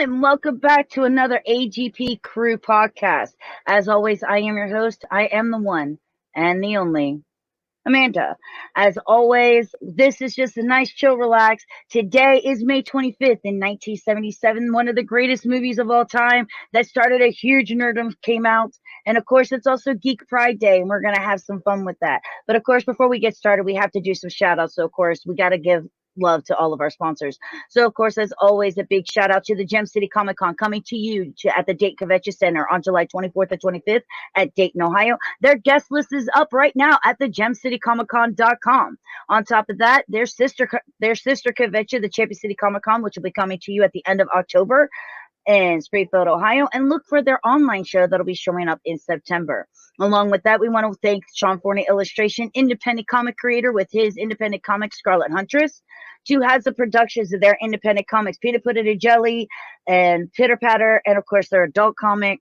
on, and welcome back to another AGP Crew podcast. As always, I am your host. I am the one and the only Amanda. As always, this is just a nice, chill, relax. Today is May 25th in 1977. One of the greatest movies of all time that started a huge nerdom came out. And of course, it's also Geek Pride Day, and we're going to have some fun with that. But of course, before we get started, we have to do some shout outs. So, of course, we got to give love to all of our sponsors. So, of course, as always, a big shout out to the Gem City Comic Con coming to you at the Dayton Convention Center on July 24th and 25th at Dayton, Ohio. Their guest list is up right now at the gemcitycomiccon.com. On top of that, their sister convention, the Champion City Comic Con, which will be coming to you at the end of October in Springfield, Ohio, and look for their online show that'll be showing up in September. Along with that, we want to thank Sean Forney Illustration, independent comic creator with his independent comic Scarlet Huntress, to Hazard Productions of their independent comics Peanut Butter and Jelly and Pitter Patter, and of course their adult comic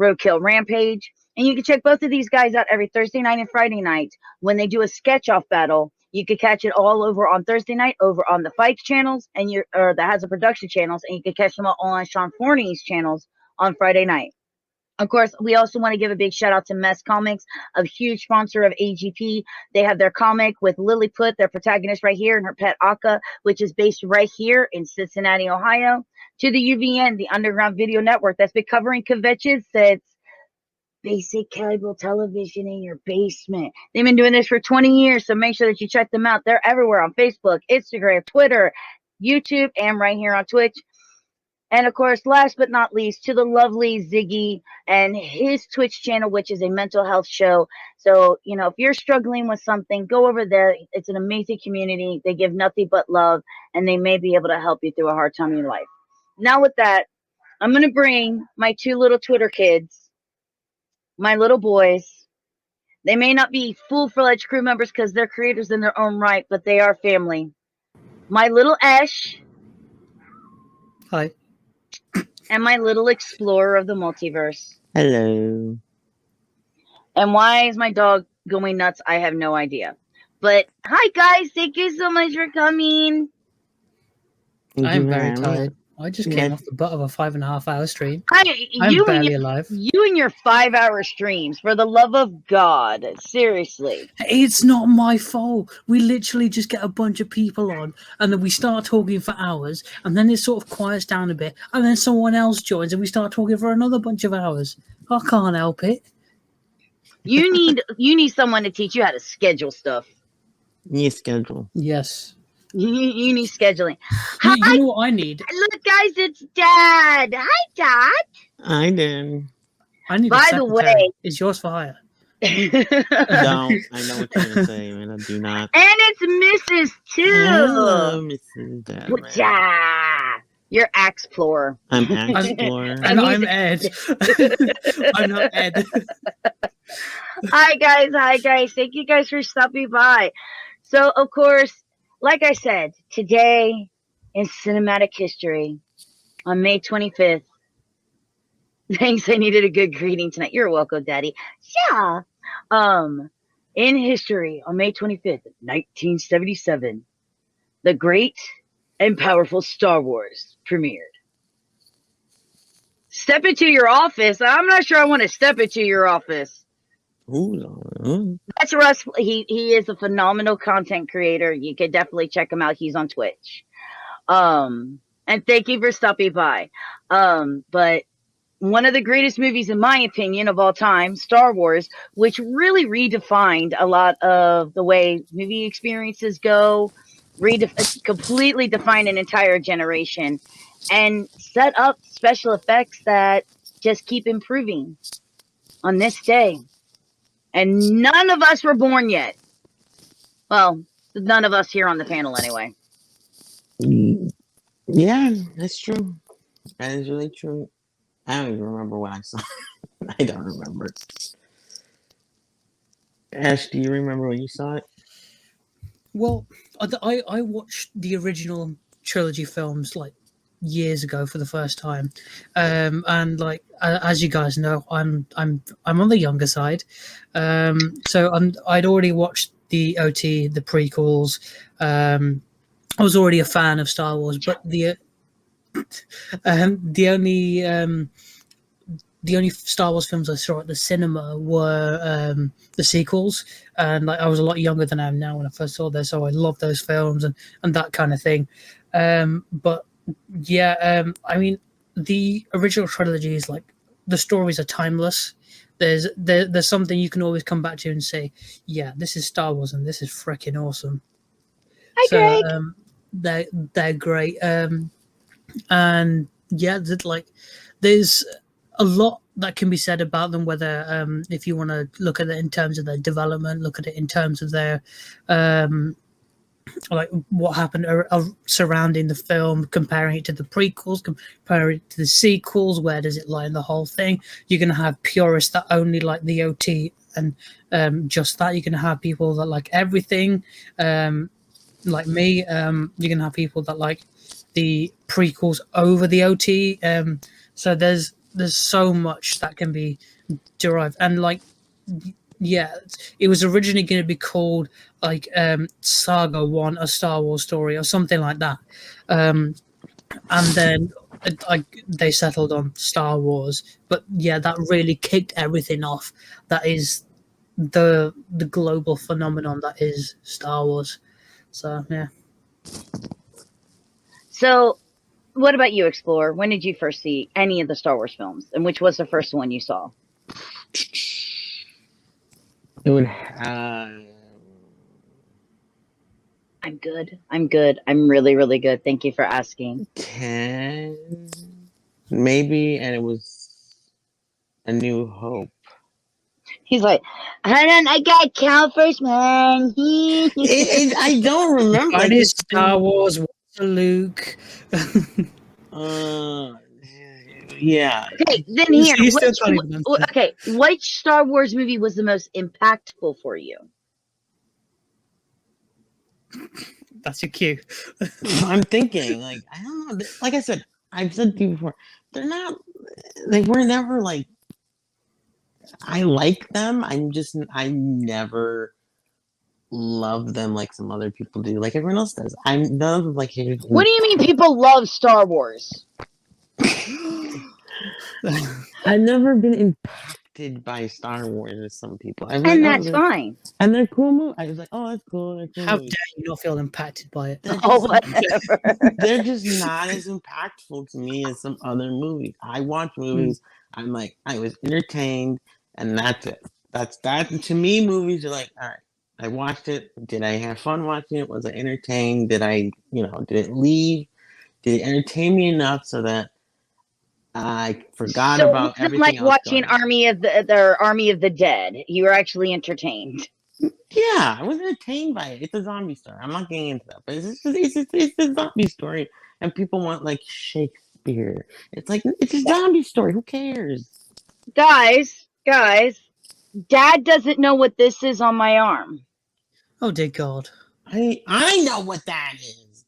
Roadkill Rampage. And you can check both of these guys out every Thursday night and Friday night when they do a sketch-off battle. You can catch it all over on Thursday night over on the Fights channels or the Hazard Production channels, and you can catch them all on Sean Forney's channels on Friday night. Of course, we also want to give a big shout out to Mess Comics, a huge sponsor of AGP. They have their comic with Lilliput, their protagonist right here, and her pet Akka, which is based right here in Cincinnati, Ohio. To the UVN, the Underground Video Network, that's been covering conventions since basic cable television in your basement. They've been doing this for 20 years, so make sure that you check them out. They're everywhere on Facebook, Instagram, Twitter, YouTube, and right here on Twitch. And of course, last but not least, to the lovely Ziggy and his Twitch channel, which is a mental health show. So, if you're struggling with something, go over there. It's an amazing community. They give nothing but love, and they may be able to help you through a hard time in your life. Now with that, I'm going to bring my two little Twitter kids, my little boys. They may not be full-fledged crew members because they're creators in their own right, but they are family. My little Esh. Hi. And my little explorer of the multiverse. Hello. And why is my dog going nuts? I have no idea. But hi, guys. Thank you so much for coming. I'm very tired. I just came off the butt of a 5.5-hour stream. I'm barely alive. You and your 5-hour streams, for the love of God. Seriously. It's not my fault. We literally just get a bunch of people on, and then we start talking for hours, and then it sort of quiets down a bit, and then someone else joins, and we start talking for another bunch of hours. I can't help it. You need someone to teach you how to schedule stuff. Need schedule. Yes. You need scheduling. You know what I need? Look, guys, it's Dad. Hi, Dad. I did. I need. By the way, is yours for hire? Don't. I know what you're gonna say, man. I do not. And it's Mrs. too. Hello, Mrs. Dad. You're Explorer. I'm Explorer. And I'm Ed. I'm not Ed. Hi, guys. Thank you guys for stopping by. So, of course, like I said, today in cinematic history, on May 25th, thanks, I needed a good greeting tonight. You're welcome, Daddy. Yeah. In history, on May 25th, 1977, the great and powerful Star Wars premiered. Step into your office. I'm not sure I want to step into your office. Ooh. That's Russ. He is a phenomenal content creator. You can definitely check him out. He's on Twitch. And thank you for stopping by. But one of the greatest movies, in my opinion, of all time, Star Wars, which really redefined a lot of the way movie experiences go, completely defined an entire generation, and set up special effects that just keep improving on this day. And none of us were born yet. Well, none of us here on the panel anyway. Yeah, that's true. That is really true. I don't even remember what I saw. I don't remember. Ash, do you remember when you saw it? Well, I watched the original trilogy films like years ago for the first time, and like as you guys know, I'm on the younger side, so I'd already watched the the prequels. I was already a fan of Star Wars, but the The only Star Wars films I saw at the cinema were the sequels, and like I was a lot younger than I am now when I first saw this, so I love those films and that kind of thing. But yeah, I mean, the original trilogy is like the stories are timeless. There's something you can always come back to and say, yeah, this is Star Wars and this is freaking awesome. Hi, So Greg. they're great. And yeah, there's a lot that can be said about them, whether if you want to look at it in terms of their development, look at it in terms of their like what happened surrounding the film, comparing it to the prequels, comparing it to the sequels, where does it lie in the whole thing. You're going to have purists that only like the OT and just that. You're going to have people that like everything, like me. You're going to have people that like the prequels over the OT. So there's so much that can be derived, and like, yeah, it was originally going to be called like Saga 1, a Star Wars story or something like that, and then they settled on Star Wars. But yeah, that really kicked everything off. That is the global phenomenon that is Star Wars. So yeah. So, what about you, Explorer? When did you first see any of the Star Wars films, and which was the first one you saw? It would. I'm good. I'm good. I'm really, really good. Thank you for asking. 10, maybe, and it was A New Hope. He's like, hold on, I gotta count first, man. I don't remember. Mine is Star Wars. What's a Luke? Yeah. Okay, then here. He's still trying to answer. Okay, which Star Wars movie was the most impactful for you? That's your cue. I'm thinking, like, I don't know. Like I said, I've said to you before, they're not. They were never like. I like them. I never love them like some other people do, like everyone else does. I'm none of them like. What do you mean people love Star Wars? I've never been impacted by Star Wars as some people. And that's fine. And they're cool movies. I was like, oh, that's cool. They're cool How movies. dare you not feel impacted by it? Whatever. They're just not as impactful to me as some other movies. I watch movies. I'm like, I was entertained, and that's it. That's that. To me, movies are like, all right, I watched it. Did I have fun watching it? Was I entertained? Did I, did it leave? Did it entertain me enough so that I forgot about everything like else watching going on? Army of the Dead. You were actually entertained. Yeah, I was entertained by it. It's a zombie story. I'm not getting into that, but it's a zombie story, and people want like Shakespeare. It's like it's a zombie story. Who cares? Guys, Dad doesn't know what this is on my arm. Oh dear God! I know what that is.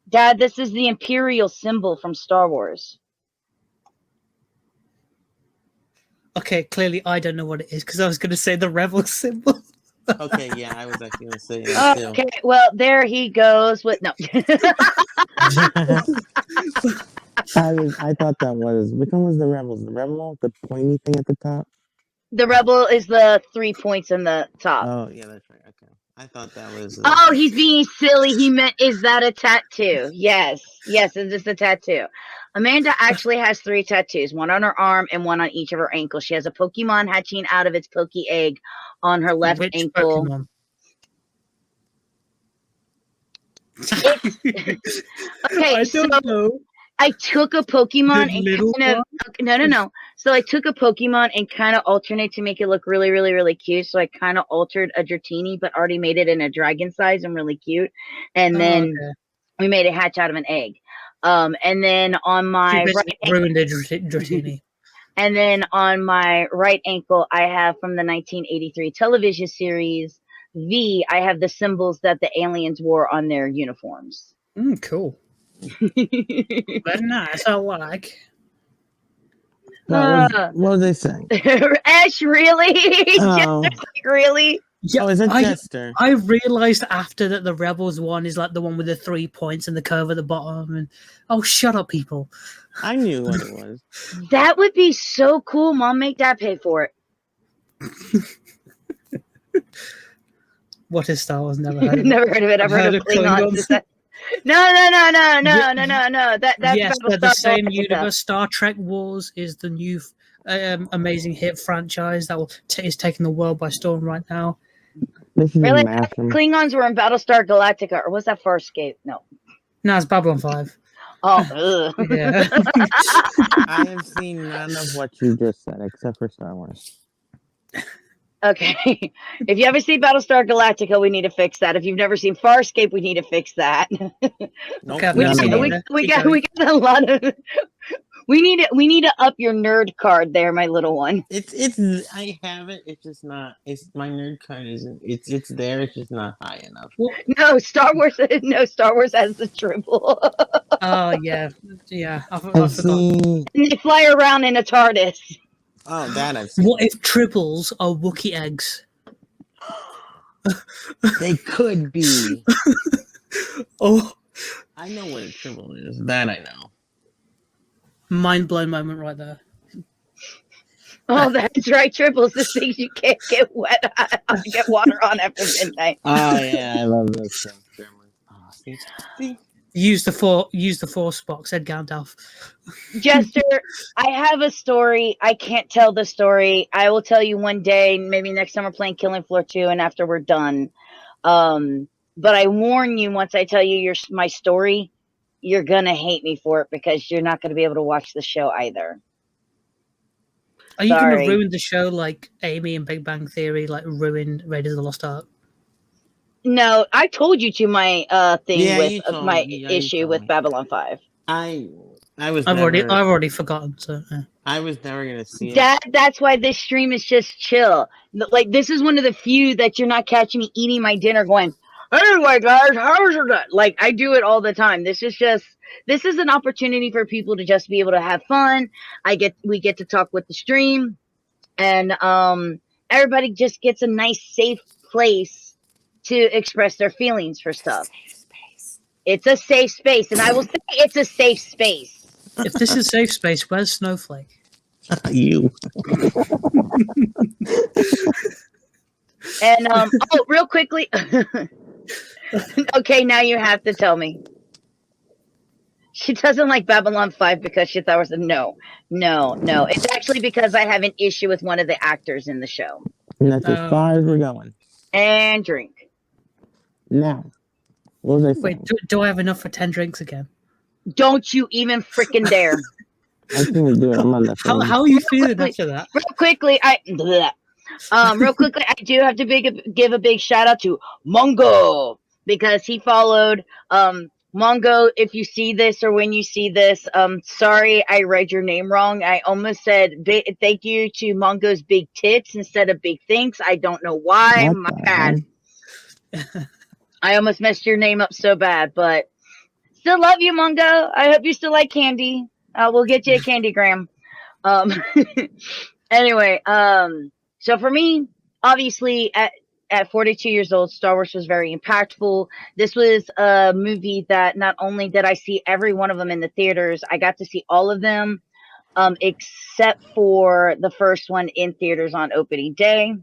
Dad, this is the Imperial symbol from Star Wars. Okay, clearly I don't know what it is because I was going to say the Rebel symbol. Okay, yeah, I was actually going to say that too. Okay, well, there he goes with no. I thought that was which one was the Rebels? The Rebel, the pointy thing at the top. The Rebel is the 3 points in the top. Oh yeah, that's right. Okay, I thought that was. Oh, he's being silly. He meant, is that a tattoo? Yes, it's just a tattoo. Amanda actually has 3 tattoos, one on her arm and one on each of her ankles. She has a Pokemon hatching out of its Poke egg on her left Which ankle. Pokemon? Okay, I don't know. I took a Pokemon and no. So I took a Pokemon and kind of alternated to make it look really, really, really cute. So I kind of altered a Dratini, but already made it in a dragon size and really cute. And then we made it hatch out of an egg. And then on my ruined a Dratini. And then on my right ankle, I have from the 1983 television series V. I have the symbols that the aliens wore on their uniforms. Cool. Very nice. I like. What was they saying? Esh, really? Just like, really? Yeah, Oh, is it Jester? I realized after that the Rebels one is like the one with the 3 points and the curve at the bottom. And oh, shut up, people! I knew what it was. That would be so cool. Mom, make Dad pay for it. What is Star Wars? Never heard of it. Never heard of it. I've heard of Klingons. No. That's yes, they're the Battlestar same Galactica. universe. Star Trek Wars is the new amazing hit franchise that is taking the world by storm right now. This is Really? massive. Klingons were in Battlestar Galactica, or was that Farscape? No. No, it's Babylon 5. Oh, ugh. Yeah. I have seen none of what you just said, except for Star Wars. Okay. If you ever see Battlestar Galactica, we need to fix that. If you've never seen Farscape, we need to fix that. Nope, Okay, we none of we- them. got a lot of. We need to up your nerd card there, my little one. It's I have it. It's just not. It's my nerd card isn't. It's there. It's just not high enough. No, Star Wars. No, Star Wars has the triple. Oh yeah. I I've forgot. seen. And they fly around in a TARDIS. Oh, that I've seen. What if triples are Wookiee eggs? They could be. Oh, I know what a triple is. That I know. mind blown moment right there. Oh, that's right, triples. The things you can't get get water on after midnight. Oh yeah, I love those things. Oh, see? Use the force box, Ed Gandalf. Jester, I have a story. I can't tell the story. I will tell you one day, maybe next time we're playing Killing Floor 2 and after we're done. But I warn you, once I tell you my story, you're going to hate me for it because you're not going to be able to watch the show either. Are you going Sorry. to ruin the show like Amy and Big Bang Theory, like ruined Raiders of the Lost Ark? No, I told you to my thing Yeah, you with told my me. Yeah, you issue told with me. Babylon 5. I was. I've never, already forgotten. So yeah. I was never gonna see it. That's why this stream is just chill. Like, this is one of the few that you're not catching me eating my dinner going, anyway, guys, how's your day? Like, I do it all the time. This is an opportunity for people to just be able to have fun. We get to talk with the stream, and everybody just gets a nice, safe place to express their feelings for stuff. It's a safe space, and I will say it's a safe space. If this is safe space, where's Snowflake? You. And real quickly. Okay, now you have to tell me. She doesn't like Babylon 5 because she thought it was no. It's actually because I have an issue with one of the actors in the show. And that's as far as we're going. And drink. Now, what was I saying? Wait, do I have enough for 10 drinks again? Don't you even freaking dare. I think we do it. I'm on the phone. How are you feeling after that? Real quickly, I do have to give a big shout out to Mongo because he followed. Mongo, if you see this or when you see this, sorry I read your name wrong. I almost said thank you to Mongo's big tits instead of big things. I don't know why. My bad. I almost messed your name up so bad, but still love you, Mongo. I hope you still like candy. We'll get you a candygram. Anyway, so for me, obviously at 42 years old, Star Wars was very impactful. This was a movie that not only did I see every one of them in the theaters, I got to see all of them, except for the first one in theaters on opening day.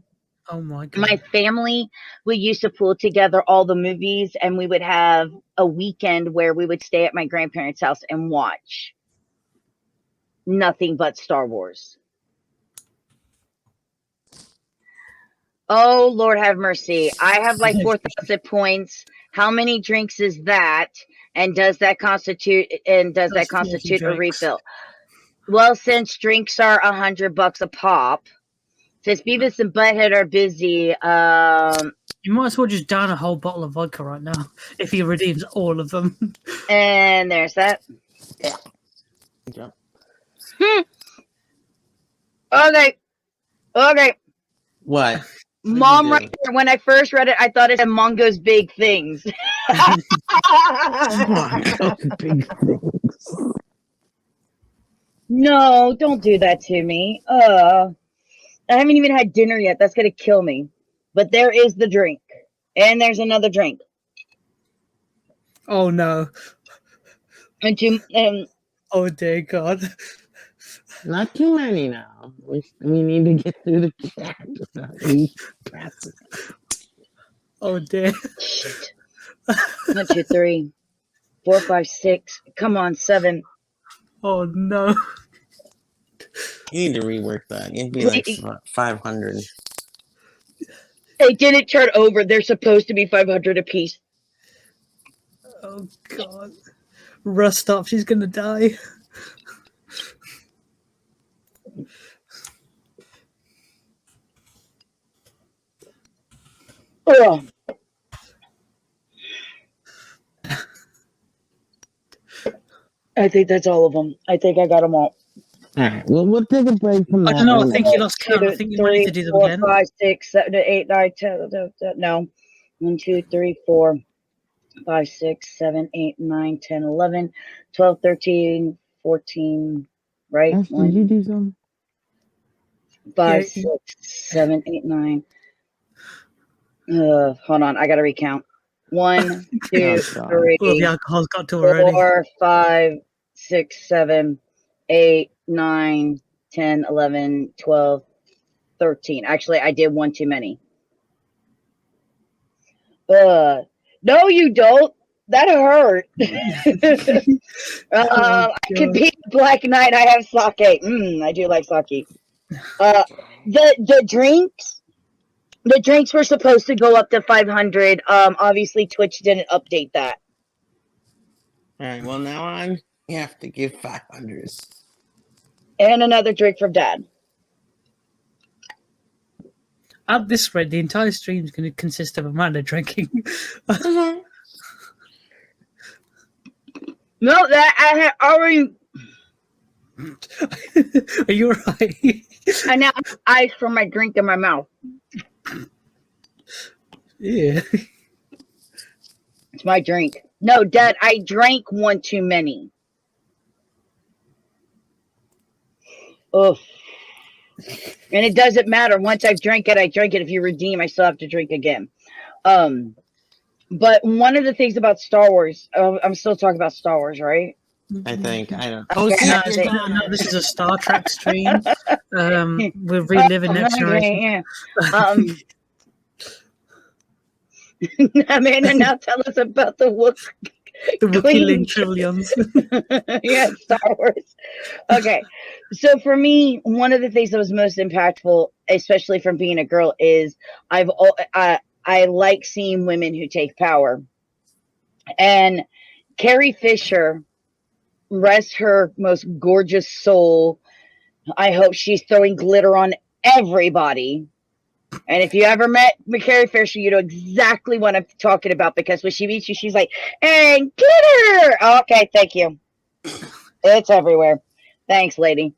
Oh my god. My family, we used to pull together all the movies and we would have a weekend where we would stay at my grandparents' house and watch nothing but Star Wars. Oh, Lord have mercy. I have like 4,000 points. How many drinks is that? And does that constitute a refill? Well, since drinks are $100 a pop, since Beavis and Butthead are busy, you might as well just down a whole bottle of vodka right now if he redeems all of them. And there's that. Yeah. Okay. What? Mom, right there, when I first read it, I thought it said Mongo's big things. Big things. No, don't do that to me. I haven't even had dinner yet. That's going to kill me. But there is the drink. And there's another drink. Oh no. And Oh dear God. Not too many now. We need to get through the chat without you passing. Oh dear. shit. 1, 2, 3, 4, 5, 6. Come on, 7. Oh no. You need to rework that. It'd be like 500. It didn't turn over. They're supposed to be 500 apiece. Oh God. Rust up. She's gonna die. Oh. I think that's all of them. I think I got them all. All right. Well, we'll take a break from I that. don't know. I one. think you lost count. I think you might need to do them 4, again. 5, 6, 7, 8, 9, 10. No. 1, 2, 3, 4, 5, 6, 7, 8, 9, 10, 11, 12, 13, 14. Right? Ash, did you do some? 5, Yeah. 6, 7, 8, 9. Hold on. I got to recount. 1, 2, God. 3, Well, the alcohol's got to already. 4, 5, 6, 7, 8, 9, 10, 11, 12, 13. Actually, I did one too many. No, you don't. That hurt. I could be the Black Knight. I have sake. I do like sake. The drinks were supposed to go up to 500. Obviously Twitch didn't update that. All right. Well, now on, you have to give 500s. And another drink from Dad. At this rate, the entire stream is going to consist of Amanda drinking. No, that I had already. Are you alright? I now have ice from my drink in my mouth. Yeah. It's my drink. No, Dad, I drank one too many. Oof. And it doesn't matter. Once I've drank it, I drink it. If you redeem, I still have to drink again. But one of the things about Star Wars, I'm still talking about Star Wars, right? I think. I don't. Oh, Okay, no, this is a Star Trek stream. We're reliving Next Generation. Yeah. Amanda, now tell us about the The Wookiee Link Trillions. Yeah, Star Wars. Okay. So for me, one of the things that was most impactful, especially from being a girl, is I like seeing women who take power. And Carrie Fisher, rest her most gorgeous soul. I hope she's throwing glitter on everybody. And if you ever met Carrie Fisher, you know exactly what I'm talking about, because when she meets you, she's like, "And glitter." Okay, thank you. It's everywhere. Thanks, lady.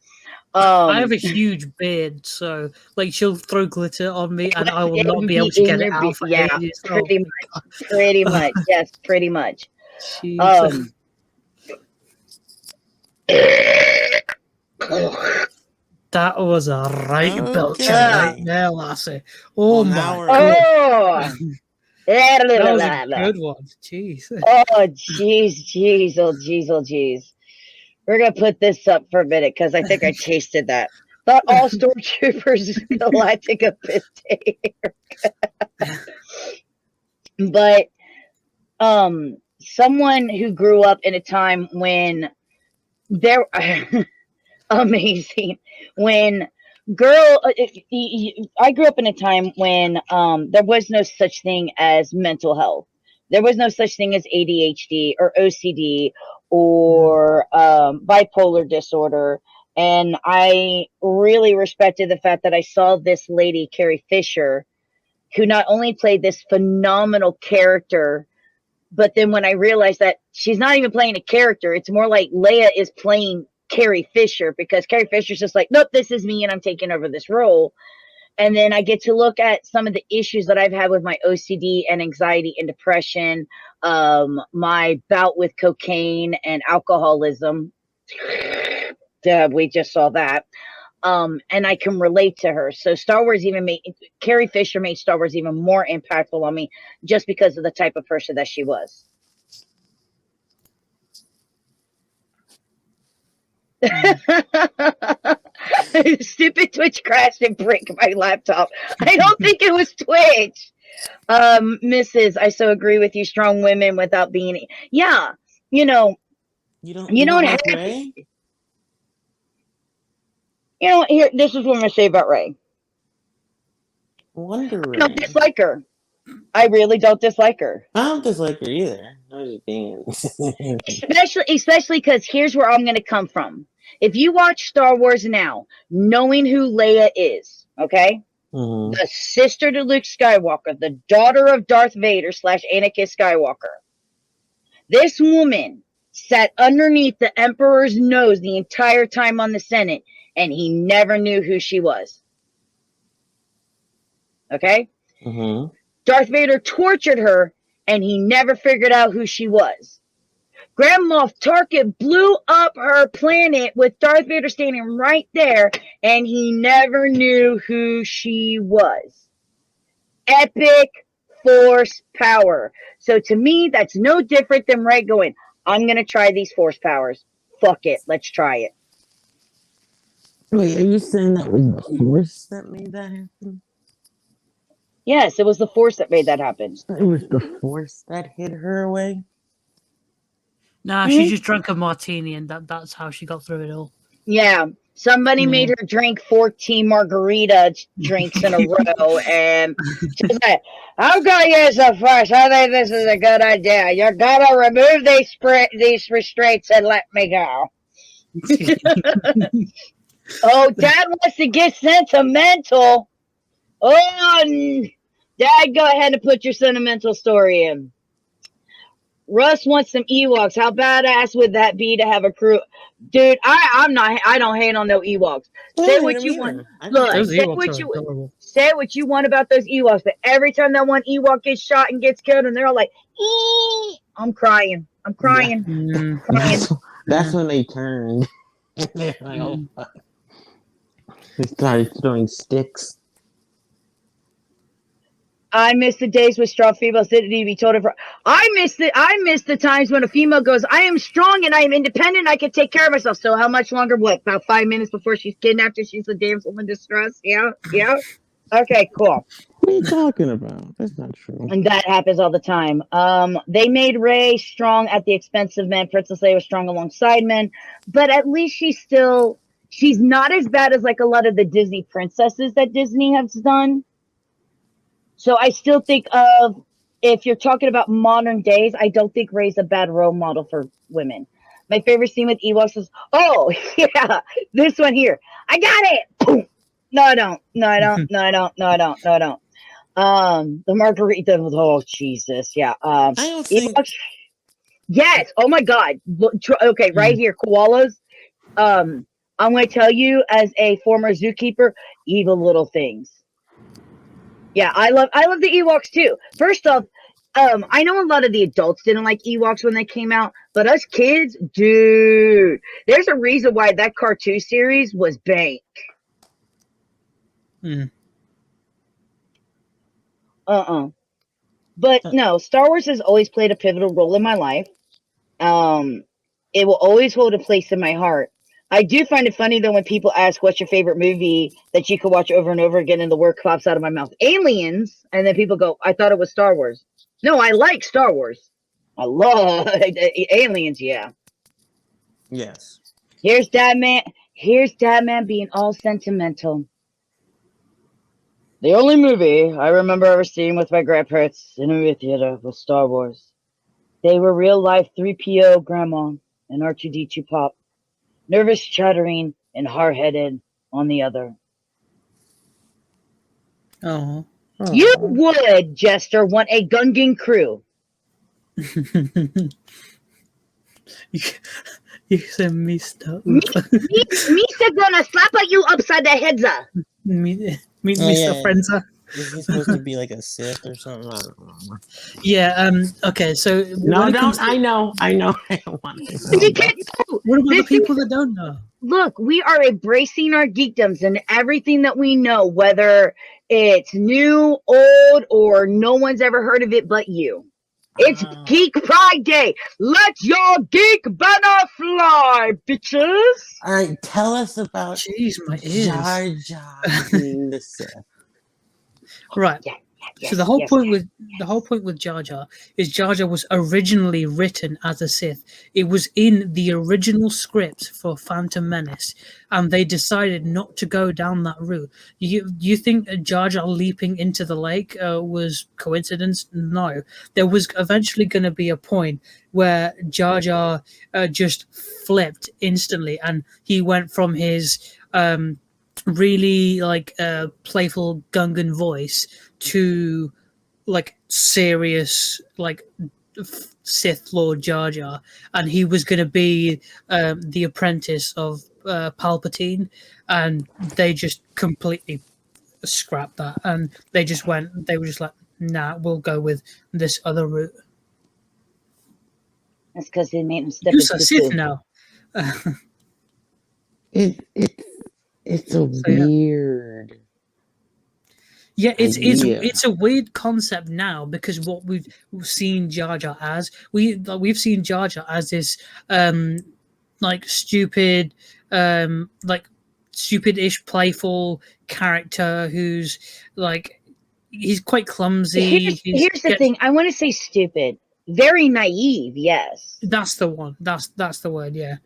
I have a huge beard, so like she'll throw glitter on me, and I will not be able to get it out for ages. Pretty much. Pretty much. Yes, pretty much. Jeez. That was a right belcher right there, lassie. Oh my god. That was a good one. Jeez. Oh, jeez. Oh, jeez. We're going to put this up for a minute because I think I tasted that. Thought all stormtroopers galactic a But someone who grew up in a time when there amazing when I grew up in a time when there was no such thing as mental health. There was no such thing as ADHD or OCD or bipolar disorder. And I really respected the fact that I saw this lady, Carrie Fisher, who not only played this phenomenal character, but then when I realized that she's not even playing a character, it's more like Leia is playing Carrie Fisher, because Carrie Fisher's just like, nope, this is me and I'm taking over this role. And then I get to look at some of the issues that I've had with my OCD and anxiety and depression, my bout with cocaine and alcoholism. We just saw that. And I can relate to her. So Star Wars Carrie Fisher made Star Wars even more impactful on me just because of the type of person that she was. Stupid Twitch crashed and break my laptop. I don't think it was Twitch. Mrs. I so agree with you. Strong women without being, yeah, you don't like have Rey? Here, this is what I'm gonna say about Rey. Wonder Rey. I don't dislike her. I really don't dislike her. I don't dislike her either. I was just being especially because here's where I'm gonna come from. If you watch Star Wars now, knowing who Leia is, okay? Mm-hmm. The sister to Luke Skywalker, the daughter of Darth Vader / Anakin Skywalker. This woman sat underneath the Emperor's nose the entire time on the Senate, and he never knew who she was. Okay? Mm-hmm. Darth Vader tortured her, and he never figured out who she was. Grand Moff Tarkin blew up her planet with Darth Vader standing right there, and he never knew who she was. Epic force power. So to me, that's no different than Rey going, I'm going to try these force powers. Fuck it. Let's try it. Wait, are you saying that was the Force that made that happen? Yes, it was the Force that made that happen. It was the Force that hid her away? Nah, she just drank a martini, and that's how she got through it all. Yeah. Somebody made her drink 14 margarita drinks in a row, and she's like, I'm going to use the Force. I think this is a good idea. You're going to remove these restraints and let me go. Oh, Dad wants to get sentimental. Oh, Dad, go ahead and put your sentimental story in. Russ wants some Ewoks. How badass would that be to have a crew? Dude, I don't hate on no Ewoks. Say what you want. Look, say what you want about those Ewoks, but every time that one Ewok gets shot and gets killed, and they're all like, I'm crying. I'm crying. Yeah. I'm crying. That's when they turned. They're like, oh fuck. They started throwing sticks. I miss the days with strong females didn't need to be told her. I miss the times when a female goes, I am strong and I am independent. I can take care of myself. So how much longer? What, about 5 minutes before she's kidnapped and she's a damsel in distress? Yeah. Okay, cool. What are you talking about? That's not true. And that happens all the time. They made Rey strong at the expense of men. Princess Leia was strong alongside men, but at least she's not as bad as like a lot of the Disney princesses that Disney has done. So I still think of, if you're talking about modern days, I don't think Rey's a bad role model for women. My favorite scene with Ewoks is, oh, yeah, this one here. I got it. Boom. No, I don't. The margarita, oh, Jesus. Yeah. I don't think... Ewoks, yes. Oh, my God. Okay, right here, koalas. I'm going to tell you, as a former zookeeper, evil little things. Yeah, I love the Ewoks too. First off, I know a lot of the adults didn't like Ewoks when they came out, but us kids, dude, there's a reason why that cartoon series was bank. But no, Star Wars has always played a pivotal role in my life. It will always hold a place in my heart. I do find it funny, though, when people ask, what's your favorite movie that you could watch over and over again, and the word pops out of my mouth? Aliens. And then people go, I thought it was Star Wars. No, I like Star Wars. I love Aliens, yeah. Yes. Here's Dad Man being all sentimental. The only movie I remember ever seeing with my grandparents in a movie theater was Star Wars. They were real-life 3PO Grandma and R2-D2 Pop. Nervous chattering and hard-headed on the other. Oh. You would, Jester, want a Gungan crew. You said Mr. Mr. gonna slap at you upside the head. Mr. Frenza. Is he supposed to be like a Sith or something? I don't know. Yeah, okay, so... No, don't. I know. I don't want to know. What about the people that don't know? look, we are embracing our geekdoms and everything that we know, whether it's new, old, or no one's ever heard of it but you. It's Geek Pride Day. Let your geek banner fly, bitches. All right, tell us about Jeez, my ears. Jar Jar being the Sith. Right. Yeah. So the whole point with Jar Jar is Jar Jar was originally written as a Sith. It was in the original script for Phantom Menace, and they decided not to go down that route. You think Jar Jar leaping into the lake was coincidence? No. There was eventually going to be a point where Jar Jar just flipped instantly, and he went from his really playful Gungan voice to like serious Sith Lord Jar Jar, and he was going to be the apprentice of Palpatine, and they just completely scrapped that, and they were just like, nah, we'll go with this other route. That's because they made him step Who's a Sith now? It's a weird. Yeah, it's a weird concept now, because what we've seen Jar Jar as, we've seen Jar Jar as this stupid stupidish playful character who's he's quite clumsy. Here's the thing. I want to say stupid. Very naive, yes. That's the one. That's the word, yeah.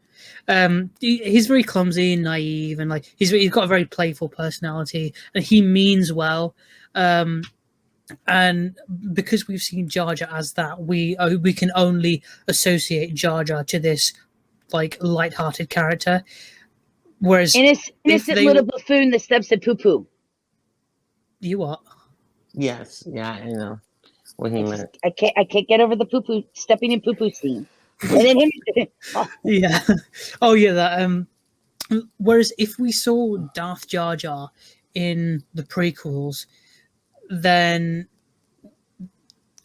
He's very clumsy and naive, and he's got a very playful personality, and he means well. And because we've seen Jar Jar as that, we can only associate Jar Jar to this light-hearted character. Whereas innocent little buffoon that steps in poo poo. You what? Yes, yeah, I know what he meant. I can't get over the poo poo stepping in poo poo scene. And then him. Yeah. Oh yeah. That. Whereas if we saw Darth Jar Jar in the prequels, then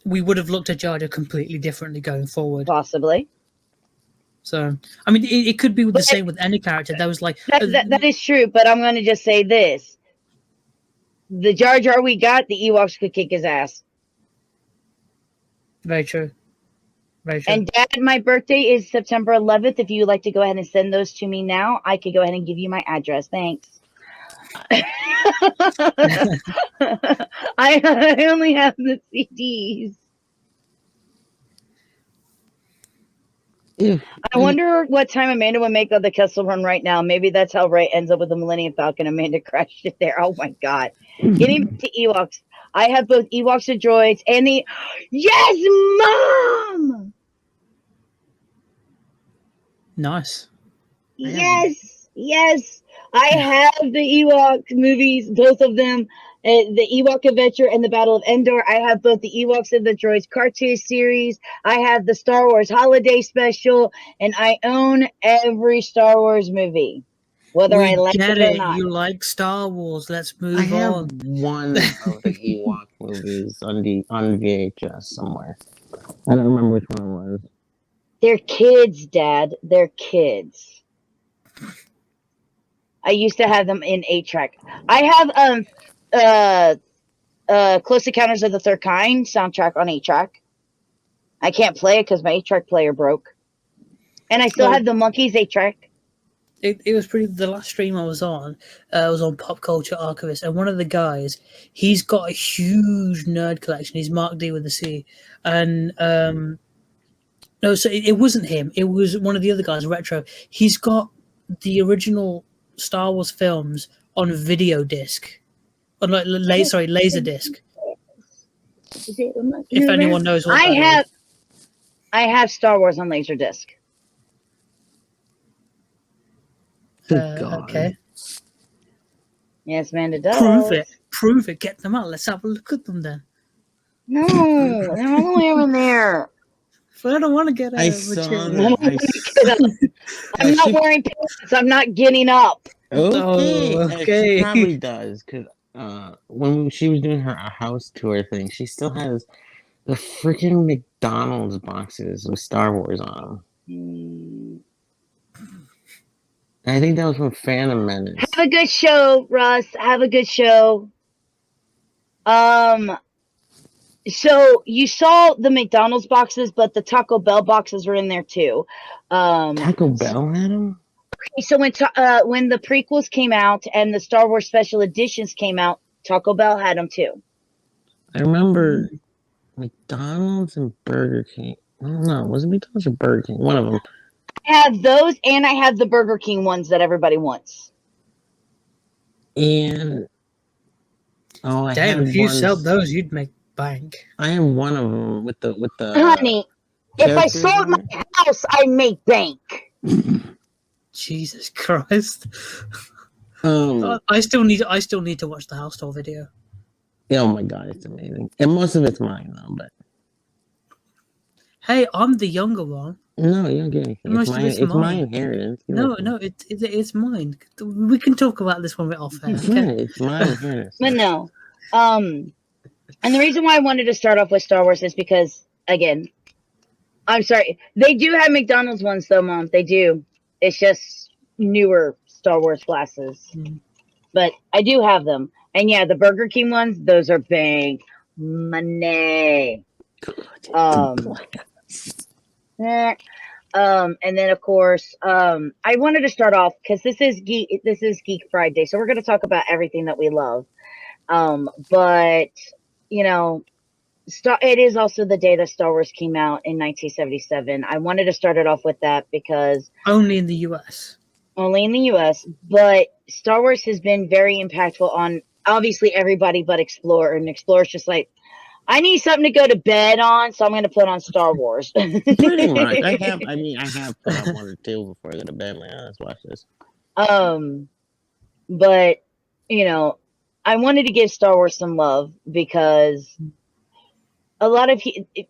we would have looked at Jar Jar completely differently going forward. Possibly. So, I mean, it could be the same with any character. That was that is true, but I'm going to just say this: the Jar Jar we got, the Ewoks could kick his ass. Very true. And Dad, my birthday is September 11th. If you would like to go ahead and send those to me now, I could go ahead and give you my address. Thanks. I only have the CDs. I wonder what time Amanda would make of the Kessel Run right now. Maybe that's how Ray ends up with the Millennium Falcon. Amanda crashed it there. Oh my God. Getting back to Ewoks. I have both Ewoks and droids and the... Yes, Mom! Nice. Yes. I have the Ewok movies, both of them. The Ewok Adventure and the Battle of Endor. I have both the Ewoks and the Droids cartoon series. I have the Star Wars Holiday Special, and I own every Star Wars movie, whether I like it or not. You like Star Wars. Let's move on. I have one of the Ewok movies on VHS somewhere. I don't remember which one it was. They're kids, Dad. They're kids. I used to have them in 8-track. I have Close Encounters of the Third Kind soundtrack on 8-track. I can't play it because my 8-track player broke. And I still have the Monkeys 8-track. It was pretty. The last stream I was on Pop Culture Archivist, and one of the guys, he's got a huge nerd collection. He's Mark D with a C, and no, so it wasn't him. It was one of the other guys, Retro. He's got the original Star Wars films on video disc, on laser disc. If anyone knows what I have Star Wars on laser disc. Okay. Yes, Amanda does. Prove it. Get them out. Let's have a look at them then. No, they're all the way over there. But I don't want to get out. I'm not wearing pants. I'm not getting up. Okay. She probably does, because when she was doing her house tour thing, she still has the freaking McDonald's boxes with Star Wars on them. I think that was from Phantom Menace. Have a good show, Russ. Have a good show. So you saw the McDonald's boxes, but the Taco Bell boxes were in there too. Taco Bell had them? So when the prequels came out and the Star Wars special editions came out, Taco Bell had them too. I remember McDonald's and Burger King. I don't know. Was it McDonald's or Burger King? One of them. I have those, and I have the Burger King ones that everybody wants. And damn, if you sell those, you'd make bank. I have one of them with the. Honey, if I sold my house, I'd make bank. Jesus Christ! I still need to watch the house tour video. Oh my god, it's amazing, and most of it's mine though. But hey, I'm the younger one. No, you don't get anything. It's my inheritance. No, it's mine. We can talk about this when we're off air. Okay? It's my inheritance. But no, and the reason why I wanted to start off with Star Wars is because, again, I'm sorry, they do have McDonald's ones though, Mom. They do. It's just newer Star Wars glasses, but I do have them. And yeah, the Burger King ones, those are big money. And then of course, I wanted to start off because this is Geek Pride Day, so we're going to talk about everything that we love. But you know, it is also the day that Star Wars came out in 1977. I wanted to start it off with that because only in the U.S. Only in the U.S. But Star Wars has been very impactful on obviously everybody but Explorer, and Explorer's just like, I need something to go to bed on, so I'm going to put on Star Wars. Pretty much. I have put on one or two before I go to bed. Like, let's watch this. But you know, I wanted to give Star Wars some love because a lot of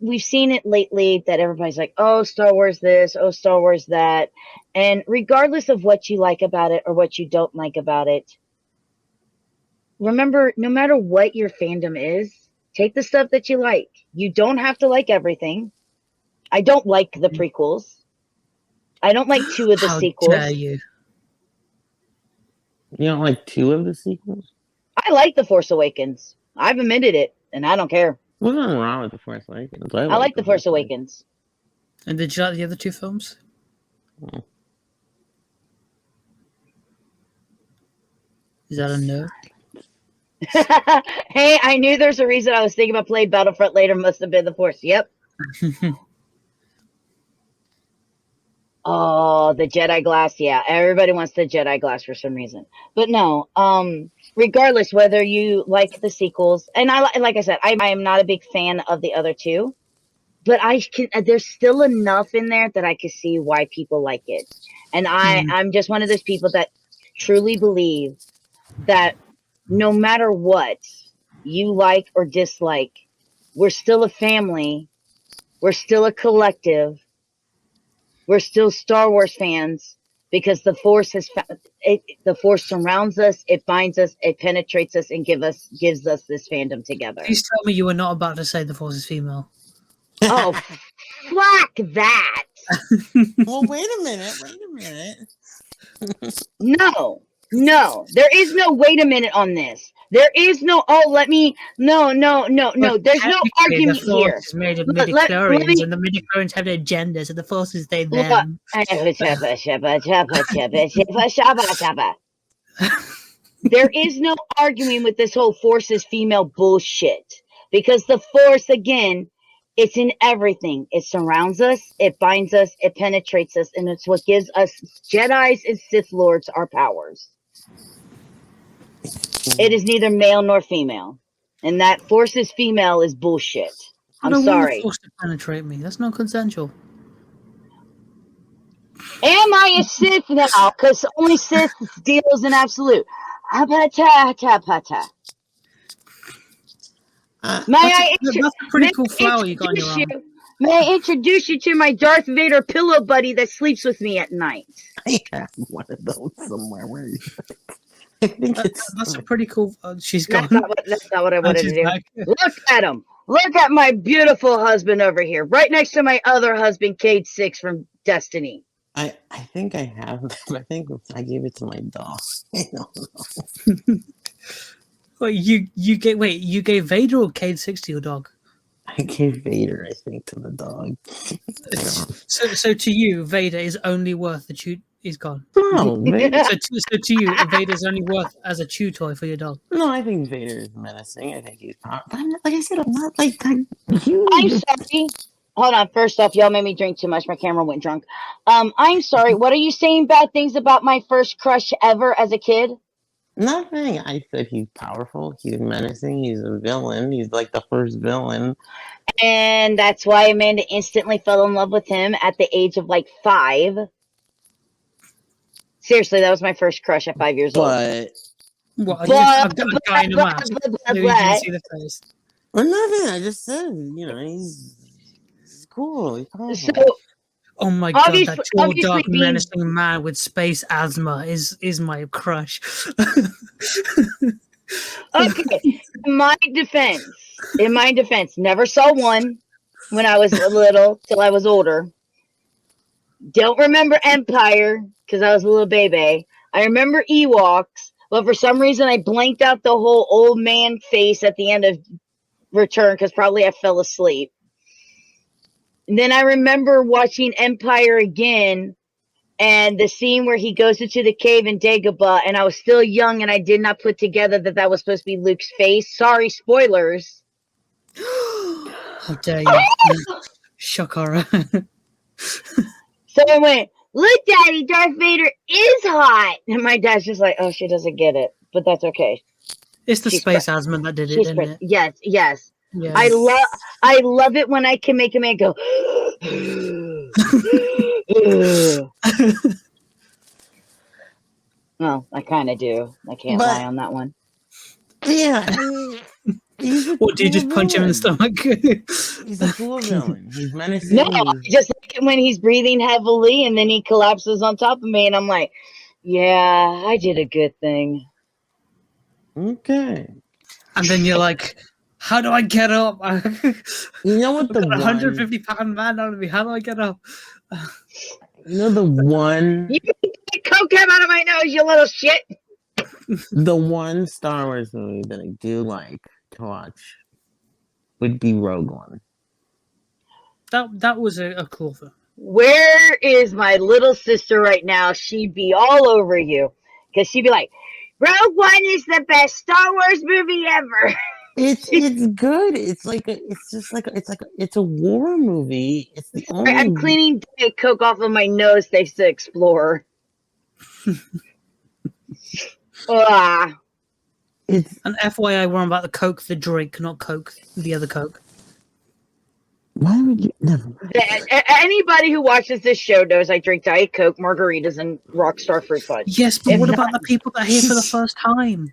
we've seen it lately that everybody's like, oh, Star Wars this, oh, Star Wars that, and regardless of what you like about it or what you don't like about it, remember, no matter what your fandom is, take the stuff that you like. You don't have to like everything. I don't like the prequels. I don't like 2 of the sequels. How dare you? You don't like 2 of the sequels? I like The Force Awakens. I've admitted it, and I don't care. What's wrong with The Force Awakens? I like The Force Awakens. And did you like the other 2 films? Oh. Is that a no? Hey, I knew there's a reason I was thinking about playing Battlefront later. Must have been The Force. Yep. Oh, the Jedi glass. Yeah, everybody wants the Jedi glass for some reason. But no, regardless whether you like the sequels, and like I said, I am not a big fan of the other 2, but there's still enough in there that I can see why people like it. And I'm just one of those people that truly believe that no matter what you like or dislike, we're still a family. We're still a collective. We're still Star Wars fans because the Force the Force surrounds us, it binds us, it penetrates us, and gives us this fandom together. Please tell me you were not about to say the Force is female. Oh, fuck that! Well, wait a minute. No, there is no wait a minute on this. There is no, no. There's no argument the Force here. Is made of midichlorians, and the midichlorians have their agendas, and the Force is they them. There is no arguing with this whole Force is female bullshit, because the Force, again, it's in everything. It surrounds us, it binds us, it penetrates us, and it's what gives us Jedis and Sith Lords our powers. It is neither male nor female, and that Force is female is bullshit. I'm sorry. I don't want the Force to penetrate me. That's not consensual. Am I a Sith now? Because only Sith deals in absolute. That's a pretty cool flower you got on your arm. May I introduce you to my Darth Vader pillow buddy that sleeps with me at night? I have one of those somewhere. Where is it? I think that's a pretty cool. She's gone. That's not what I wanted to do. Back. Look at him. Look at my beautiful husband over here, right next to my other husband, Cade 6 from Destiny. I think I have. I think I gave it to my dog. I don't know. Wait, you gave Vader or Cade 6 to your dog? I gave Vader, I think, to the dog. So to you, Vader is only worth the chew. He's gone. No, Vader. So to you, Vader is only worth as a chew toy for your dog. No, I think Vader is menacing. I think he's powerful. But like I said, I'm not like that huge. I'm sorry. Hold on. First off, y'all made me drink too much. My camera went drunk. I'm sorry. What are you saying bad things about my first crush ever as a kid? Nothing. I said he's powerful. He's menacing. He's a villain. He's like the first villain. And that's why Amanda instantly fell in love with him at the age of like 5. Seriously, that was my first crush at 5 years old. But What? I've got a guy in a mask. You didn't see the face. Or nothing. I just said, he's cool. He's powerful. So, Oh my god, Obviously- that tall, obviously dark, being- menacing man with space asthma is my crush. okay, in my defense, never saw one when I was little till I was older. Don't remember Empire because I was a little baby. I remember Ewoks, but for some reason I blanked out the whole old man face at the end of Return because probably I fell asleep. And then I remember watching Empire again and the scene where he goes into the cave in Dagobah, and I was still young and I did not put together that was supposed to be Luke's face. Sorry, spoilers. How dare you? Shakara. So I went, look, Daddy, Darth Vader is hot. And my dad's just like, oh, she doesn't get it. But that's okay. It's the She's space asthma that did it, didn't it? Yes. Yeah. I love it when I can make a man go. Well, I kind of do. I can't lie on that one. Yeah. What, do you just punch him in the stomach? He's a cool villain. He's menacing. No, I just like it when he's breathing heavily and then he collapses on top of me, and I'm like, yeah, I did a good thing. Okay. And then you're like, how do I get up? You know what the 150-pound man out of me. How do I get up? You know the one. You get coke came out of my nose, you little shit. The one Star Wars movie that I do like to watch would be Rogue One. That was a cool film. Where is my little sister right now? She'd be all over you. Because she'd be like, Rogue One is the best Star Wars movie ever. It's good. It's a war movie. It's the only. I'm cleaning Diet Coke off of my nose thanks to Explorer. It's And FYI, we're on about the Coke, the drink, not Coke, the other Coke. why would you never? Anybody who watches this show knows I drink Diet Coke, margaritas, and Rockstar fruit punch. Yes, but If what not- about the people that are here for the first time?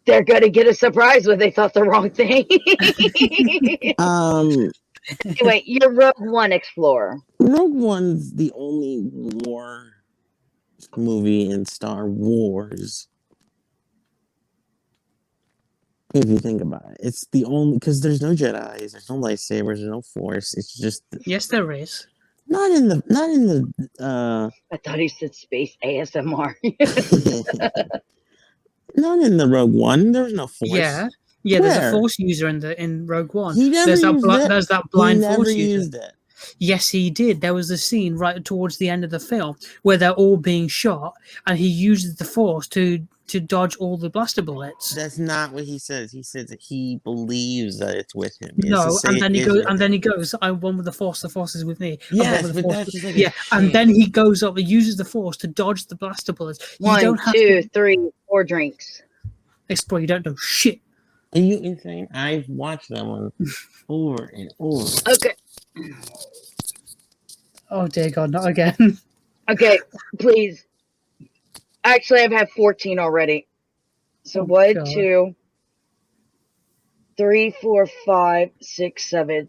They're gonna get a surprise when they thought the wrong thing. Anyway, you're Rogue One Explorer. Rogue One's the only war movie in Star Wars. If you think about it, it's the only because there's no Jedi's, there's no lightsabers, there's no Force. It's just Yes, there is. not in the. I thought he said space ASMR. Not in the Rogue One. There's no Force. Yeah, there's a Where? Force user in Rogue One. He never There's used it. there's that He blind never Force user. used it. Yes, he did. There was a scene right towards the end of the film where they're all being shot, and he uses the Force to dodge all the blaster bullets. That's not what he says. He says that he believes that it's with him. It's No, to say and then it he is goes, with and then him. he goes, "I'm one with the Force. The Force is with me." I'm Yes, one with the but Force. that's just like a Yeah, and shit. then he goes up and uses the Force to dodge the blaster bullets. You 1, don't have 2, to 3, 4 drinks. explore. You don't know shit. Are you insane? I've watched that one over and over. Okay. Oh dear God, not again. Okay, please. Actually, I've had 14 already. So Oh, 1, God. 2, 3, 4, 5, 6, 7.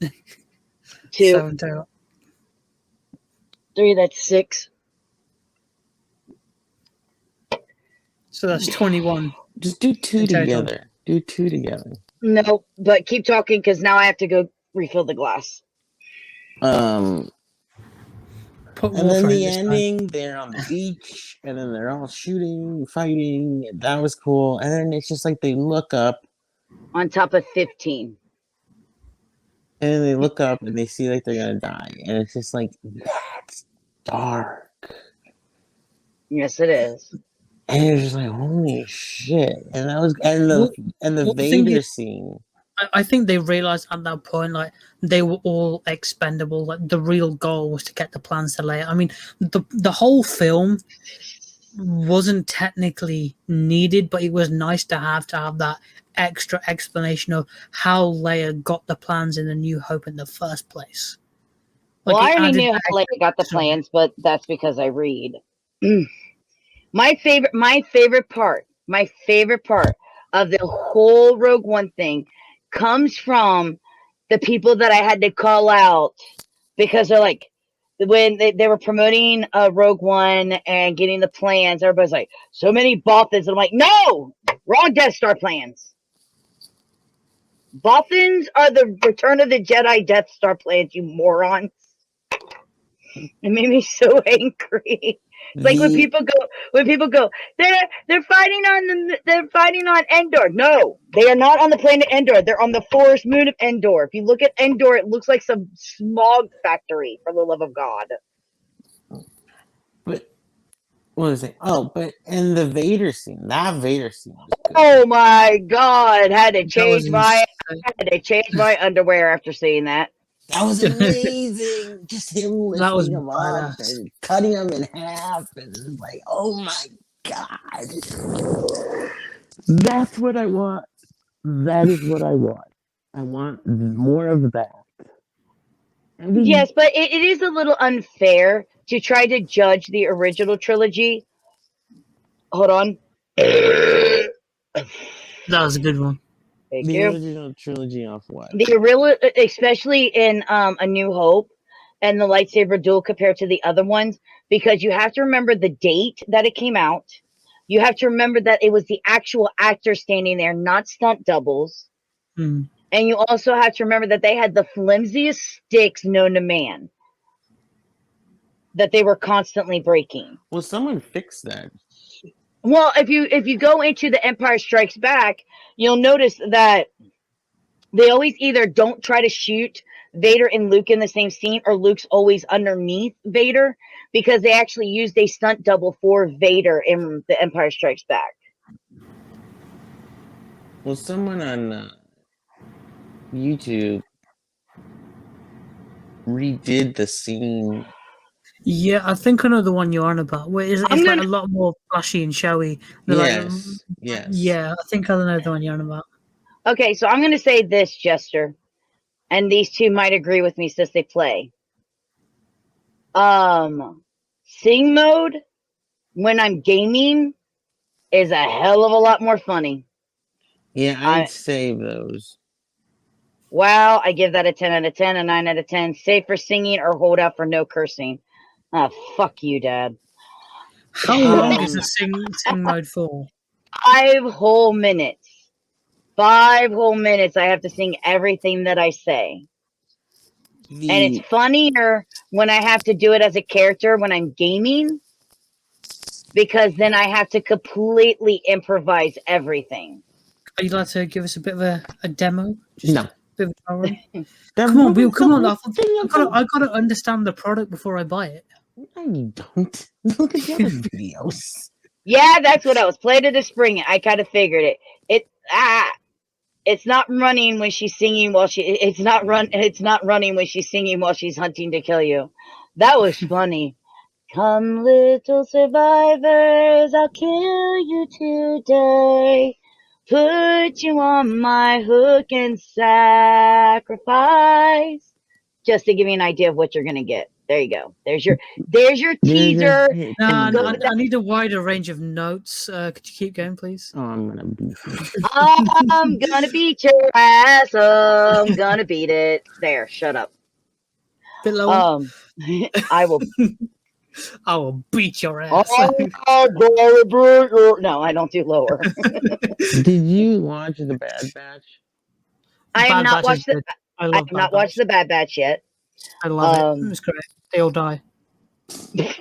2, Seven total. 3, that's 6. So that's 21. Just do two In total. together. Do two together. No, but keep talking because now I have to go refill the glass. And then the ending, they're on the beach, and then they're all shooting, fighting, and that was cool. And then it's just like they look up. On top of 15. And then they look up and they see like they're gonna die. And it's just like, that's dark. Yes, it is. And you're just like, holy shit. And that was the Vader scene. I think they realized at that point, like, they were all expendable. Like, the real goal was to get the plans to Leia. I mean, the whole film wasn't technically needed, but it was nice to have that extra explanation of how Leia got the plans in A New Hope in the first place. Like, well, I already knew how Leia got the plans, but that's because I read. My favorite part of the whole Rogue One thing comes from the people that I had to call out because they're like, when they were promoting Rogue One and getting the plans, everybody's like, so many Bothans. And I'm like, no, wrong Death Star plans. Bothans are the Return of the Jedi Death Star plans, you morons. It made me so angry. Like when people go, they're fighting on Endor. No, they are not on the planet Endor. They're on the forest moon of Endor. If you look at Endor, it looks like some smog factory, for the love of God. But what was it? Oh, but in the Vader scene, that Vader scene was good. Oh my God! Had to change my underwear after seeing that. That was amazing. Just him lifting him up and cutting him in half, and like, oh my God, that's what I want. That is what I want. I want more of that. Yes, but it is a little unfair to try to judge the original trilogy. Hold on. That was a good one. Thank the you. original trilogy off what? Especially in A New Hope and the lightsaber duel compared to the other ones, because you have to remember the date that it came out. You have to remember that it was the actual actor standing there, not stunt doubles. Mm. And you also have to remember that they had the flimsiest sticks known to man that they were constantly breaking. Well, someone fixed that. Well, if you go into The Empire Strikes Back, you'll notice that they always either don't try to shoot Vader and Luke in the same scene, or Luke's always underneath Vader, because they actually used a stunt double for Vader in The Empire Strikes Back. Well, someone on YouTube redid the scene. Yeah, I think I know the one you're on about. Where it's like a lot more flashy and showy. Yes. Yeah, I think I know the one you're on about. Okay, so I'm going to say this, Jester, and these two might agree with me since they play. Sing mode, when I'm gaming, is a hell of a lot more funny. Yeah, I'd save those. Wow, I give that a 10 out of 10, a 9 out of 10. Save for singing or hold out for no cursing. Ah, fuck you, Dad. How long is the sing mode for? 5 whole minutes. 5 whole minutes. I have to sing everything that I say. And it's funnier when I have to do it as a character when I'm gaming, because then I have to completely improvise everything. Are you like to give us a bit of a demo? No. Bit of come on, Bill, come on. I gotta understand the product before I buy it. No, you don't. Look at the other videos. Yeah, that's what I was playing to spring it. I kind of figured it. It's not running when she's singing while it's not running when she's singing while she's hunting to kill you. That was funny. Come, little survivors, I'll kill you today. Put you on my hook and sacrifice. Just to give you an idea of what you're gonna get. There you go. There's your teaser. No, I need a wider range of notes. Could you keep going, please? Oh, I'm gonna beat you. I'm gonna beat your ass. I'm gonna beat it. There, shut up. Bit lower. I will. I will beat your ass. No, I don't do lower. Did you watch The Bad Batch? I have not watched The Bad Batch yet. I love it. It's great. They all die.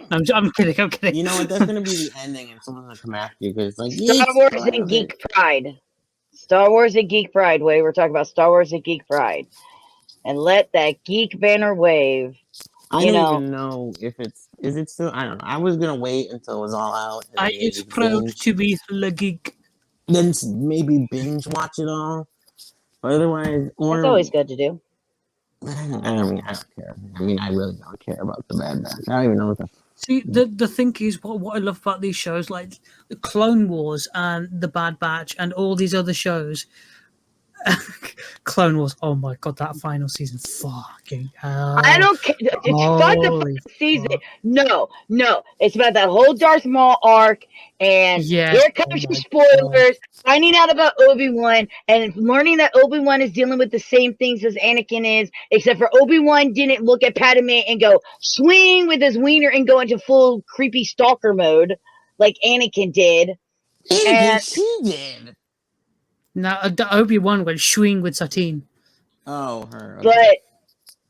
I'm kidding. I'm kidding. You know what? That's gonna be the ending, and someone's gonna come after you because like Star Wars and Geek Pride. Star Wars and Geek Pride. We're talking about Star Wars and Geek Pride, and let that geek banner wave. I don't even know if is it still. I don't know. I was gonna wait until it was all out. And I is proud to be the geek. Then maybe binge watch it all. But otherwise, or It's always good to do. I don't care. I mean, I really don't care about the Bad Batch. I don't even know what the. See, the thing is, what I love about these shows, like the Clone Wars and the Bad Batch and all these other shows. Clone Wars. Oh my god, that final season! Fucking hell! I don't care. It's fuck the final season. No. It's about that whole Darth Maul arc, and here comes your spoilers. Finding out about Obi-Wan and learning that Obi-Wan is dealing with the same things as Anakin is, except for Obi-Wan didn't look at Padme and go swing with his wiener and go into full creepy stalker mode like Anakin did. And she did. Now, Obi-Wan went swing with Satine. Oh, her. Okay.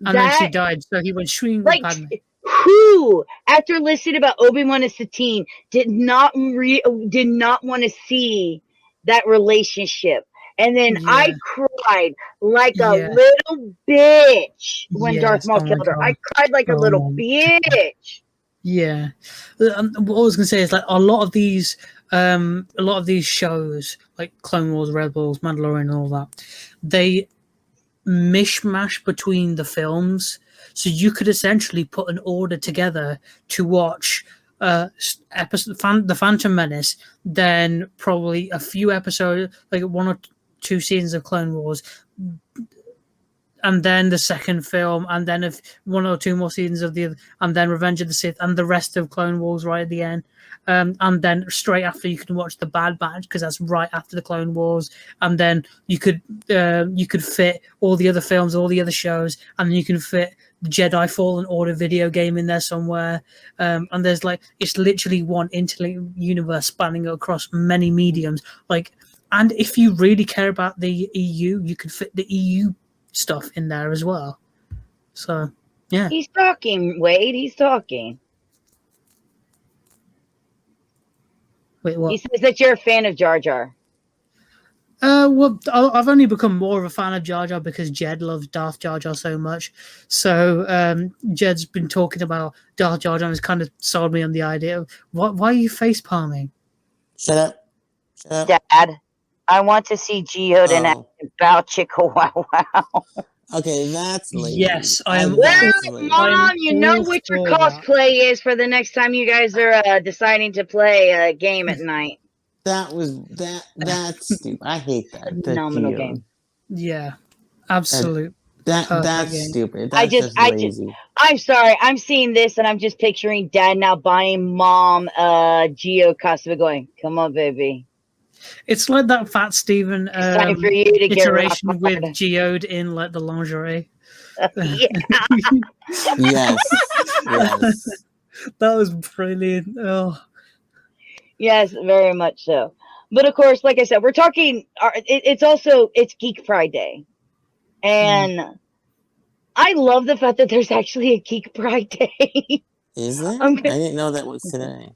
And then she died, so he went swing with Padme. Who, after listening about Obi-Wan and Satine, did not want to see that relationship? And then I cried like a little bitch when Darth Maul killed her. I cried like a little bitch. Yeah. What I was going to say is like a lot of these shows like Clone Wars, Rebels, Mandalorian, and all that, they mishmash between the films, so you could essentially put an order together to watch The Phantom Menace, then probably a few episodes, like 1 or 2 seasons of Clone Wars, and then the second film, and then 1 or 2 more seasons of the other, and then Revenge of the Sith, and the rest of Clone Wars right at the end. And then straight after you can watch the Bad Batch because that's right after the Clone Wars, and then you could fit all the other films, all the other shows, and then you can fit the Jedi Fallen Order video game in there somewhere. And there's like it's literally one interlinked universe spanning across many mediums. Like, and if you really care about the EU, you could fit the EU stuff in there as well. So yeah, he's talking, Wade. He's talking. Wait, what? He says that you're a fan of Jar Jar. Well, I've only become more of a fan of Jar Jar because Jed loves Darth Jar Jar so much. So Jed's been talking about Darth Jar Jar and has kind of sold me on the idea of why are you face palming? Shut up. Dad, I want to see Geode and about Chicka Wow Wow. Okay, that's lazy. Yes, I am. Well, Mom, you know what your cosplay is for the next time you guys are deciding to play a game at night. That's stupid. I hate that. Phenomenal game. Yeah, absolute. That's stupid. That's just lazy. I'm sorry. I'm seeing this and I'm just picturing Dad now buying Mom Geo costume, going, "Come on, baby." It's like that Fat Steven time for you to iteration with Geode in like the lingerie. Yes. That was brilliant. Oh. Yes, very much so. But of course, like I said, we're talking. It's Geek Pride Day, and I love the fact that there's actually a Geek Pride Day. Is there? I didn't know that was today.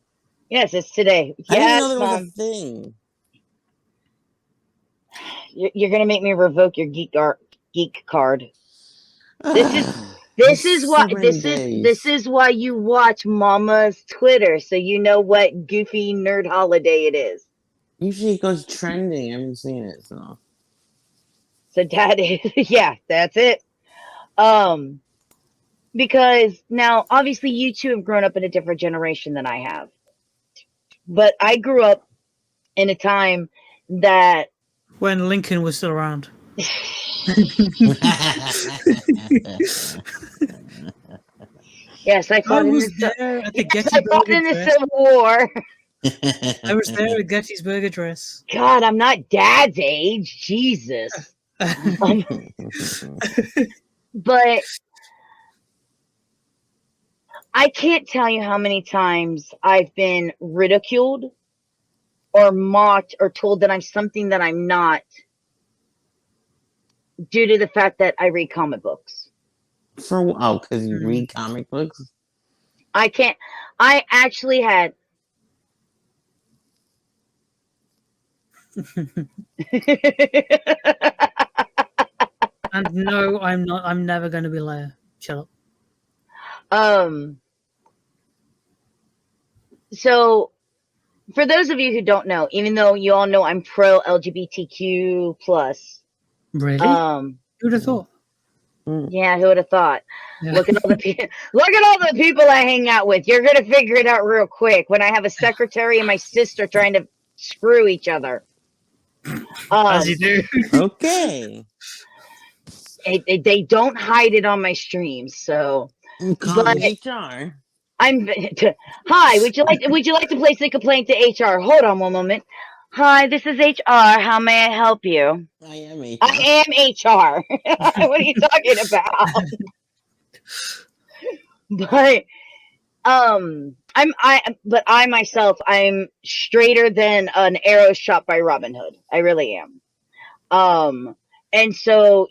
Yes, it's today. I didn't know there was a thing. You're gonna make me revoke your geek card. This is why you watch Mama's Twitter, so you know what goofy nerd holiday it is. Usually it goes trending. I haven't seen it, so. So Dad is that's it. Because now obviously you two have grown up in a different generation than I have. But I grew up in a time that when Lincoln was still around. Yes, I fought in the Civil War. I was there at Gettysburg Address. God, I'm not Dad's age. Jesus. But I can't tell you how many times I've been ridiculed or mocked or told that I'm something that I'm not due to the fact that I read comic books. Because you read comic books? I can't. I actually had. And no, I'm not. I'm never going to be Leia. Shut up. So, for those of you who don't know, even though you all know I'm pro LGBTQ plus. Really? Who'd have thought? Yeah, who would have thought? Yeah. Look at all the people I hang out with. You're gonna figure it out real quick when I have a secretary and my sister trying to screw each other. As you do. Okay. They don't hide it on my streams, so. Call HR. Hi, would you like to place a complaint to HR? Hold on one moment. Hi, this is HR. How may I help you? I am HR. I am HR. What are you talking about? But I myself, I'm straighter than an arrow shot by Robin Hood. I really am. And so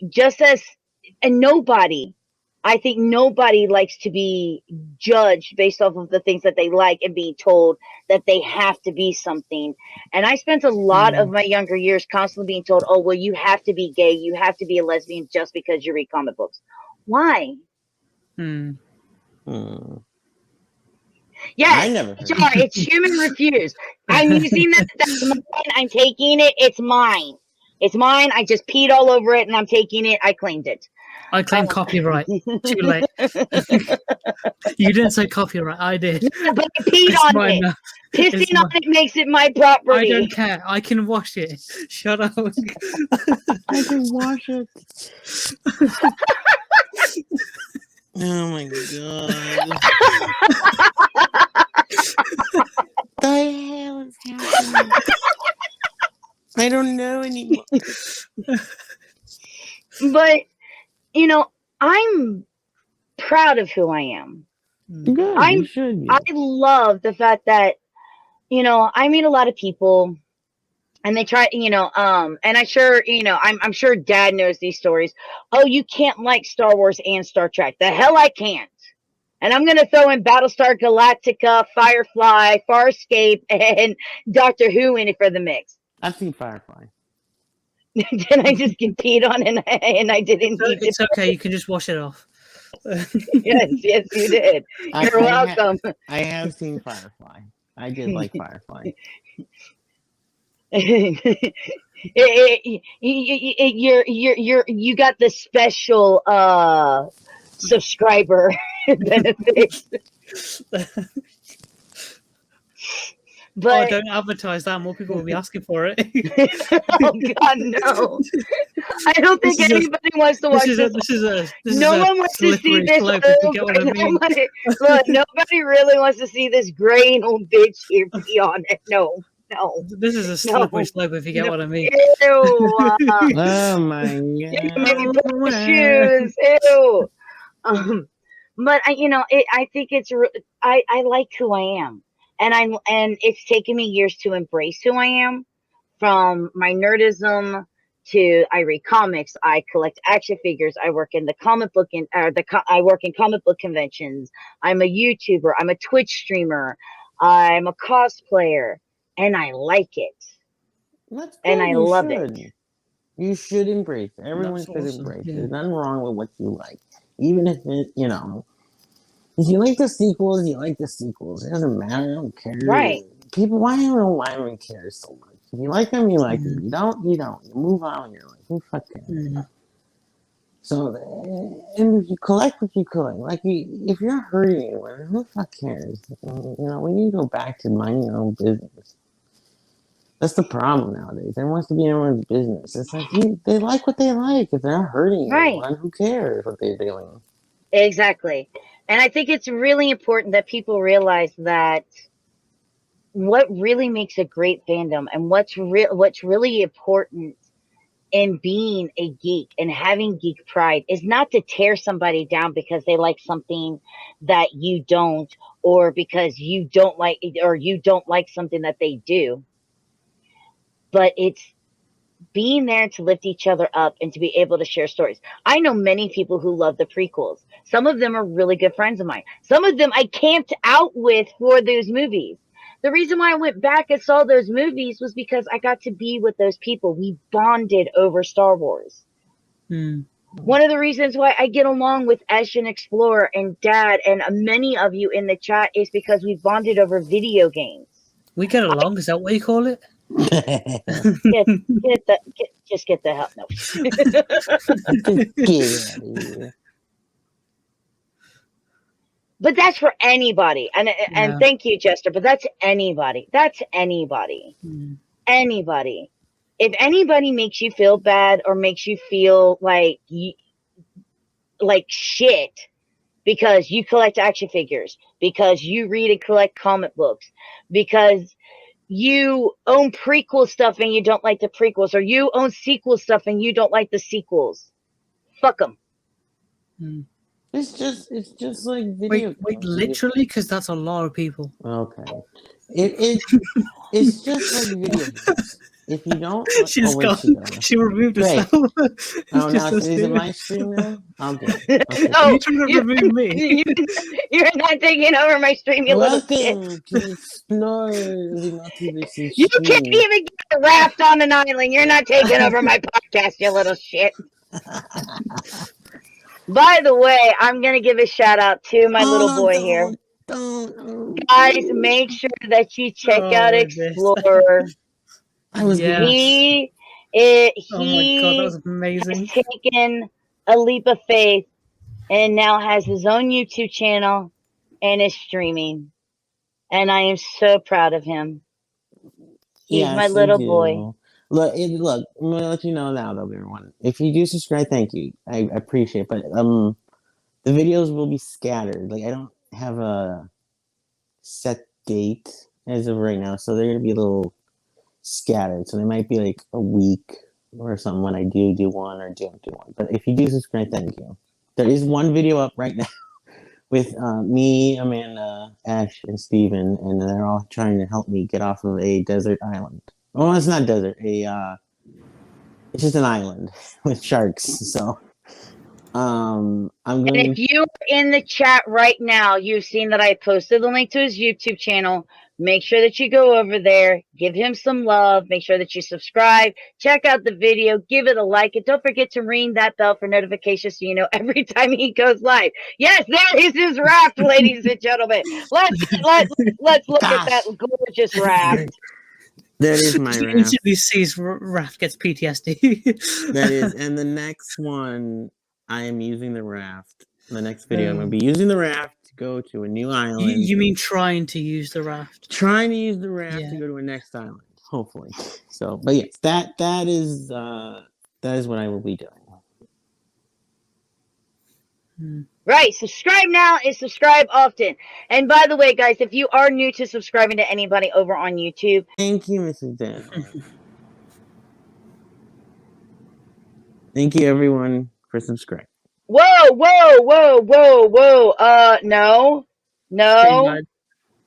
I think nobody likes to be judged based off of the things that they like and being told that they have to be something. And I spent a lot of my younger years constantly being told, oh, well, you have to be gay. You have to be a lesbian just because you read comic books. Why? Yes, it's human refuse. I'm using that. That's mine. I'm taking it. It's mine. It's mine. I just peed all over it and I'm taking it. I claimed it. I claim copyright. Too late. You didn't say copyright. I did. Yeah, but I peed on it. Pissing on it makes it my property. I don't care. I can wash it. Shut up. I can wash it. Oh my god. What the hell is happening? I don't know anymore. But, I'm proud of who I am. Good, you should be. I love the fact that, I meet a lot of people and they try, and I'm sure Dad knows these stories. Oh, you can't like Star Wars and Star Trek. The hell I can't. And I'm going to throw in Battlestar Galactica, Firefly, Farscape, and Doctor Who in it for the mix. I've seen Firefly. Did I just get peed on and I didn't need It's okay. You can just wash it off. Yes, you did. You're welcome. I have seen Firefly. I did like Firefly. You got the special subscriber benefits. But don't advertise that. More people will be asking for it. Oh God, no! I don't think anybody wants to watch this. No one wants to see this. Nobody really wants to see this gray old bitch here be on it. No. This is a slippery slope, if you get what I mean. Ew. Oh my god! Maybe put my shoes. Ew. But I think it's. I like who I am. And it's taken me years to embrace who I am, from my nerdism to I read comics, I collect action figures, I work in the comic book I work in comic book conventions. I'm a YouTuber, I'm a Twitch streamer, I'm a cosplayer, and I like it. That's good. And I love it. You should embrace it. Everyone should embrace it. There's nothing wrong with what you like, even if it, if you like the sequels, you like the sequels. It doesn't matter. I don't care. Right. People, I don't know why everyone cares so much. If you like them, you like them. You don't, you don't. You move on. You're like, who fuck cares? So, and if you collect what you collect, like if you're hurting anyone, who the fuck cares? We need to go back to minding our own business. That's the problem nowadays. Everyone wants to be in everyone's business. It's like they like what they like. If they're not hurting anyone, who cares what they're doing? Exactly. And I think it's really important that people realize that what really makes a great fandom and what's really important in being a geek and having geek pride is not to tear somebody down because they like something that you don't, or because you don't like something that they do. But it's being there to lift each other up and to be able to share stories. I know many people who love the prequels. Some of them are really good friends of mine. Some of them I camped out with for those movies. The reason why I went back and saw those movies was because I got to be with those people. We bonded over Star Wars. One of the reasons why I get along with Esh and Explorer and Dad and many of you in the chat is because we bonded over video games. We get along, is that what you call it? Just get the hell. No. But that's for anybody. And thank you, Jester. But that's anybody. That's anybody. Anybody. If anybody makes you feel bad or makes you feel like shit because you collect action figures, because you read and collect comic books, because you own prequel stuff and you don't like the prequels, or you own sequel stuff and you don't like the sequels, fuck them. It's just like video. Wait, literally, because that's a lot of people. Okay, it's just like video games. If you don't, She's gone. She removed herself. Oh, now is it my stream now? I'm good. Okay. Oh, you're trying to remove me. You're not taking over my stream, you little shit. Welcome to explore the Multiverse and Esh You Singh. can't even get a raft on an island. You're not taking over my podcast, you little shit. By the way, I'm going to give a shout out to my little boy here. Guys, make sure that you check out Explorer. I was Yeah. He Oh my god, that was amazing. has taken a leap of faith and now has his own YouTube channel and is streaming. And I am so proud of him. He's my little boy. Look, I'm gonna let you know now, though, everyone. If you do subscribe, thank you. I appreciate it. But the videos will be scattered. Like, I don't have a set date as of right now, so they're gonna be a little scattered. So they might be like a week or something when I do one or don't do one. But if you do subscribe, thank you. There is one video up right now with me, Amanda, Ash, and Steven, and they're all trying to help me get off of a desert island. Well, it's not desert. It's just an island with sharks. So, I'm going. And if you're in the chat right now, you've seen that I posted the link to his YouTube channel. Make sure that you go over there, give him some love, make sure that you subscribe, check out the video, give it a like, and don't forget to ring that bell for notifications so you know every time he goes live. Yes, there is his raft, ladies and gentlemen. Let's look at that gorgeous raft. That is my She raft. instantly sees Raph gets PTSD. That is, and the next one, I am using the raft. The next video, I'm going to be using the raft to go to a new island. You mean trying to use the raft? Trying to use the raft to go to a next island, hopefully. So, but yes, that is what I will be doing. Right, subscribe now and subscribe often. And by the way, guys, if you are new to subscribing to anybody over on YouTube, thank you, Mrs. Dan. Thank you, everyone, for subscribing. Whoa. No.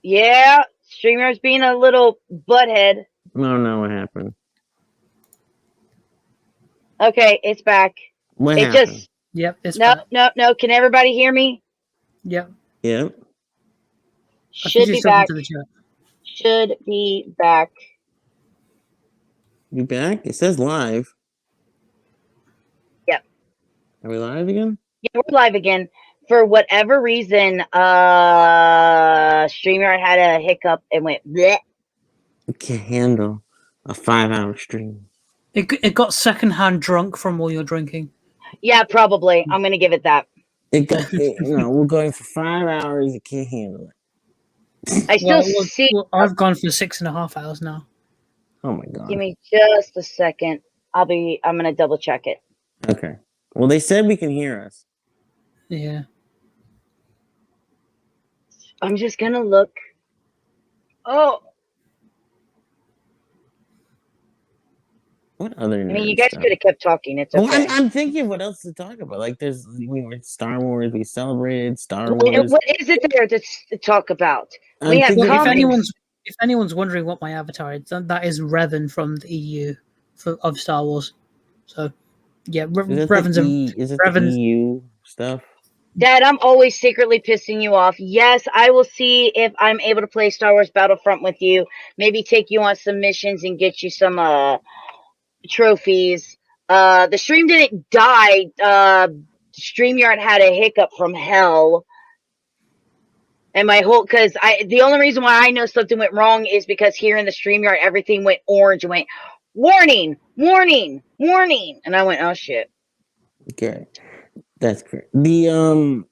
Yeah, streamer's being a little butthead. Oh, no, what happened? Okay, it's back. What happened? Yep, it's No. Can everybody hear me? Yep. Yep. Should be back. Should be back. You back? It says live. Yep. Are we live again? Yeah, we're live again. For whatever reason, streamer had a hiccup and went bleh. I can't handle a 5-hour stream. It got secondhand drunk from all your drinking. Yeah, probably. I'm gonna give it that. We're going for 5 hours. You can't handle it. I still see. Well, I've gone for 6.5 hours now. Oh my god. Give me just a second. I'm gonna double check it. Okay. Well, they said we can hear us. Yeah. I'm just gonna look. Oh. What other? I mean, you guys could have kept talking. It's okay. Well, I'm thinking what else to talk about. Like, we were Star Wars. We celebrated Star Wars. What is it there to talk about? We have if anyone's wondering what my avatar is, that is Revan from the EU of Star Wars. So, yeah, Is it the EU stuff? Dad, I'm always secretly pissing you off. Yes, I will see if I'm able to play Star Wars Battlefront with you. Maybe take you on some missions and get you some trophies. The stream didn't die. StreamYard had a hiccup from hell. And the only reason why I know something went wrong is because here in the StreamYard, everything went orange and went, warning, warning, warning. And I went, oh shit. Okay. That's correct. The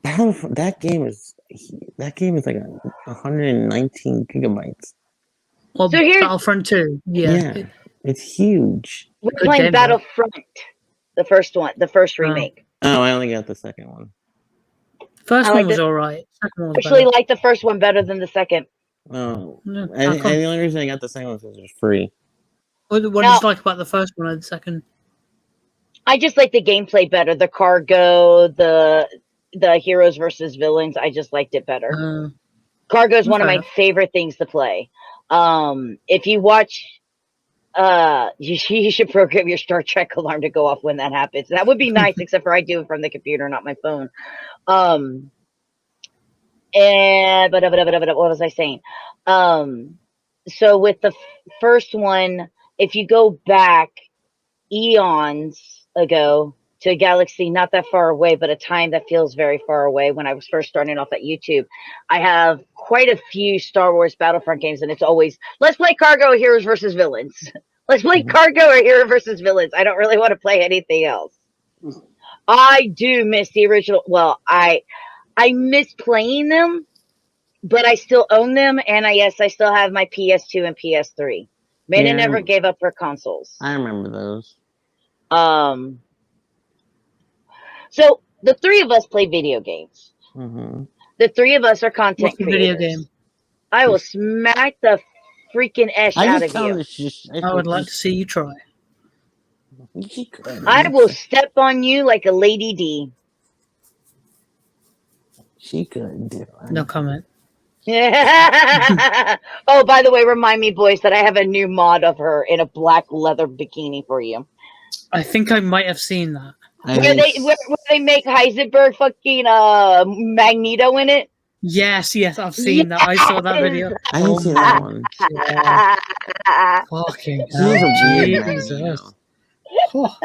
Battlefront, that game is like 119 gigabytes. Well, So here's Battlefront 2, yeah. It's huge. We're playing Battlefront, the first one, the first remake. Oh, I only got the second one. First one was alright. Second one was actually better. like the first one better than the second. Oh, Yeah, and the only reason I got the second one is because it was free. What did you like about the first one and the second? I just like the gameplay better. The cargo, the heroes versus villains. I just liked it better. Cargo is one of my favorite things to play. If you watch, you should program your Star Trek alarm to go off when that happens. That would be nice, except for I do it from the computer, not my phone. And but what was I saying? So with the first one, if you go back eons ago to a galaxy not that far away, but a time that feels very far away, when I was first starting off at YouTube, I have quite a few Star Wars Battlefront games, and it's always, let's play cargo, heroes versus villains. Let's play cargo or hero versus villains. I don't really want to play anything else. I do miss the original. Well, I miss playing them, but I still own them, and I still have my PS2 and PS3. Amanda never gave up her consoles. I remember those. So the three of us play video games. Mm-hmm. The three of us are content creators. Video game? I will smack the freaking Esh out of you. I would like to see you try. I will step on you like a Lady D. She could do it. No comment. Oh, by the way, remind me, boys, that I have a new mod of her in a black leather bikini for you. I think I might have seen that. Where they make Heisenberg fucking Magneto in it? Yes, I've seen that. I saw that video. I didn't see that one. Yeah. Fucking hell. Jesus. Oh.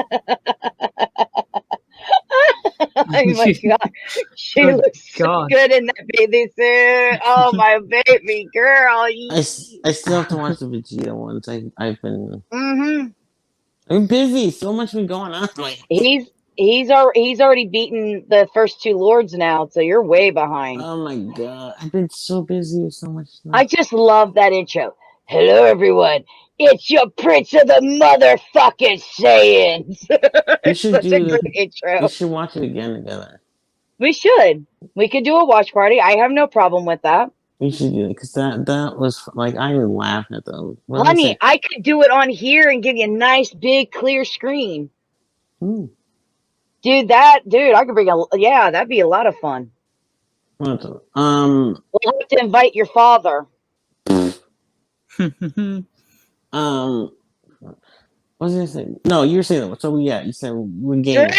Oh my god, she looks so good in that bathing suit. Oh my baby girl. I still have to watch the Vegeta ones. I've been busy. So much been going on. He's already beaten the first two lords now, so you're way behind. Oh my god, I've been so busy with so much stuff. I just love that intro. Hello everyone, it's your Prince of the motherfucking Saiyans. We should Such a great intro. We should watch it again together. We should. We could do a watch party. I have no problem with that. We should do it because that was like I was laughing at those. Honey, I could do it on here and give you a nice big clear screen. Dude, I could bring that'd be a lot of fun. We'll have to invite your father. What was I saying? No, you were saying that. So you said we're gamers.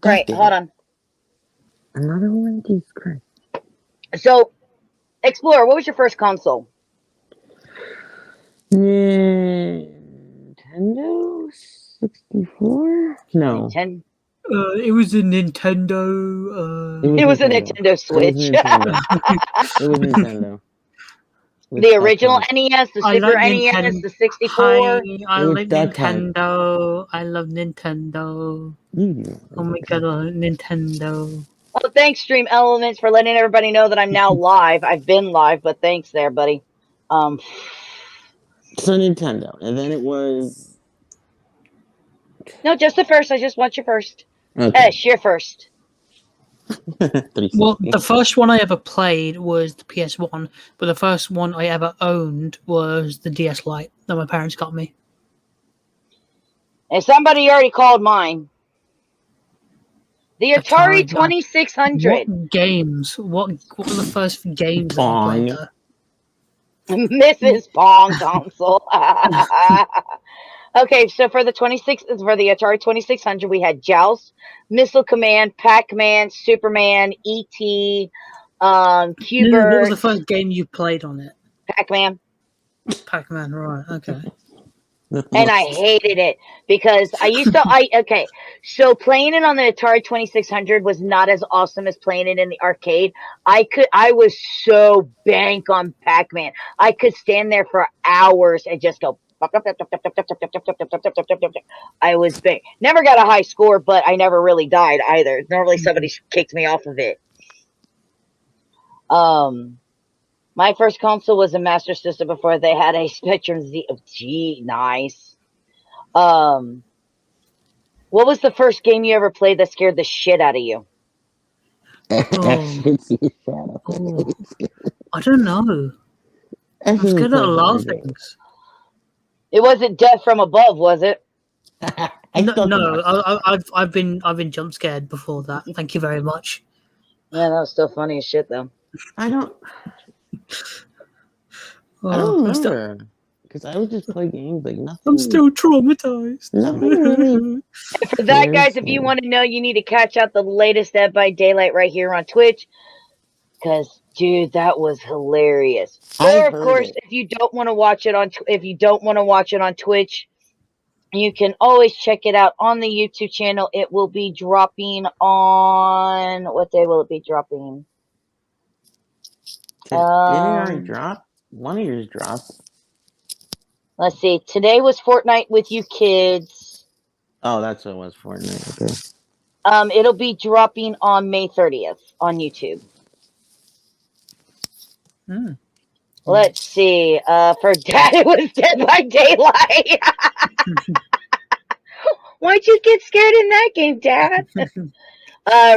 Right, hold on. Another one, Jesus Christ. So, Explorer, what was your first console? Nintendo 64? No. It was a Nintendo. It was a Nintendo Switch. It was Nintendo. The original NES, the Super NES, the 64. I like Nintendo. I love Nintendo. Oh my god, Nintendo. Well, thanks, Stream Elements, for letting everybody know that I'm now live. I've been live, but thanks there, buddy. So Nintendo, and then it was... No, just the first. I just want your first. Okay. Esh, you're first. Well, the first one I ever played was the PS1, but the first one I ever owned was the DS Lite that my parents got me. And somebody already called mine. The Atari 2600. What games? What were the first games that I played there? Mrs. Pong console. Okay, so for the Atari 2600, we had Joust, Missile Command, Pac-Man, Superman, E.T., No, what was Q*bert, the first game you played on it? Pac-Man. Pac-Man, right? Okay. And I hated it because so playing it on the Atari 2600 was not as awesome as playing it in the arcade. I was so bank on Pac-Man. I could stand there for hours and just go. I was big. Never got a high score, but I never really died either. Normally somebody kicked me off of it. My first console was a Master System before they had a Spectrum Z. Gee, nice. What was the first game you ever played that scared the shit out of you? Oh, I don't know. I'm scared of a lot of things. It wasn't Death from Above, was it? I've been jump scared before that. Thank you very much. Yeah, that was still funny as shit though. I don't remember because I would just play games like nothing. I'm still traumatized. Nothing really. And for that, guys, if you want to know, you need to catch out the latest Dead by Daylight right here on Twitch. Because, dude, that was hilarious. Or, of course, if you don't want to watch it on Twitch, you can always check it out on the YouTube channel. It will be dropping on what day will it be dropping? Did it already drop? One of yours dropped. Let's see. Today was Fortnite with you kids. Oh, that's what it was, Fortnite. Okay. It'll be dropping on May 30th on YouTube. Let's see. For Dad, it was Dead by Daylight. Why'd you get scared in that game, Dad?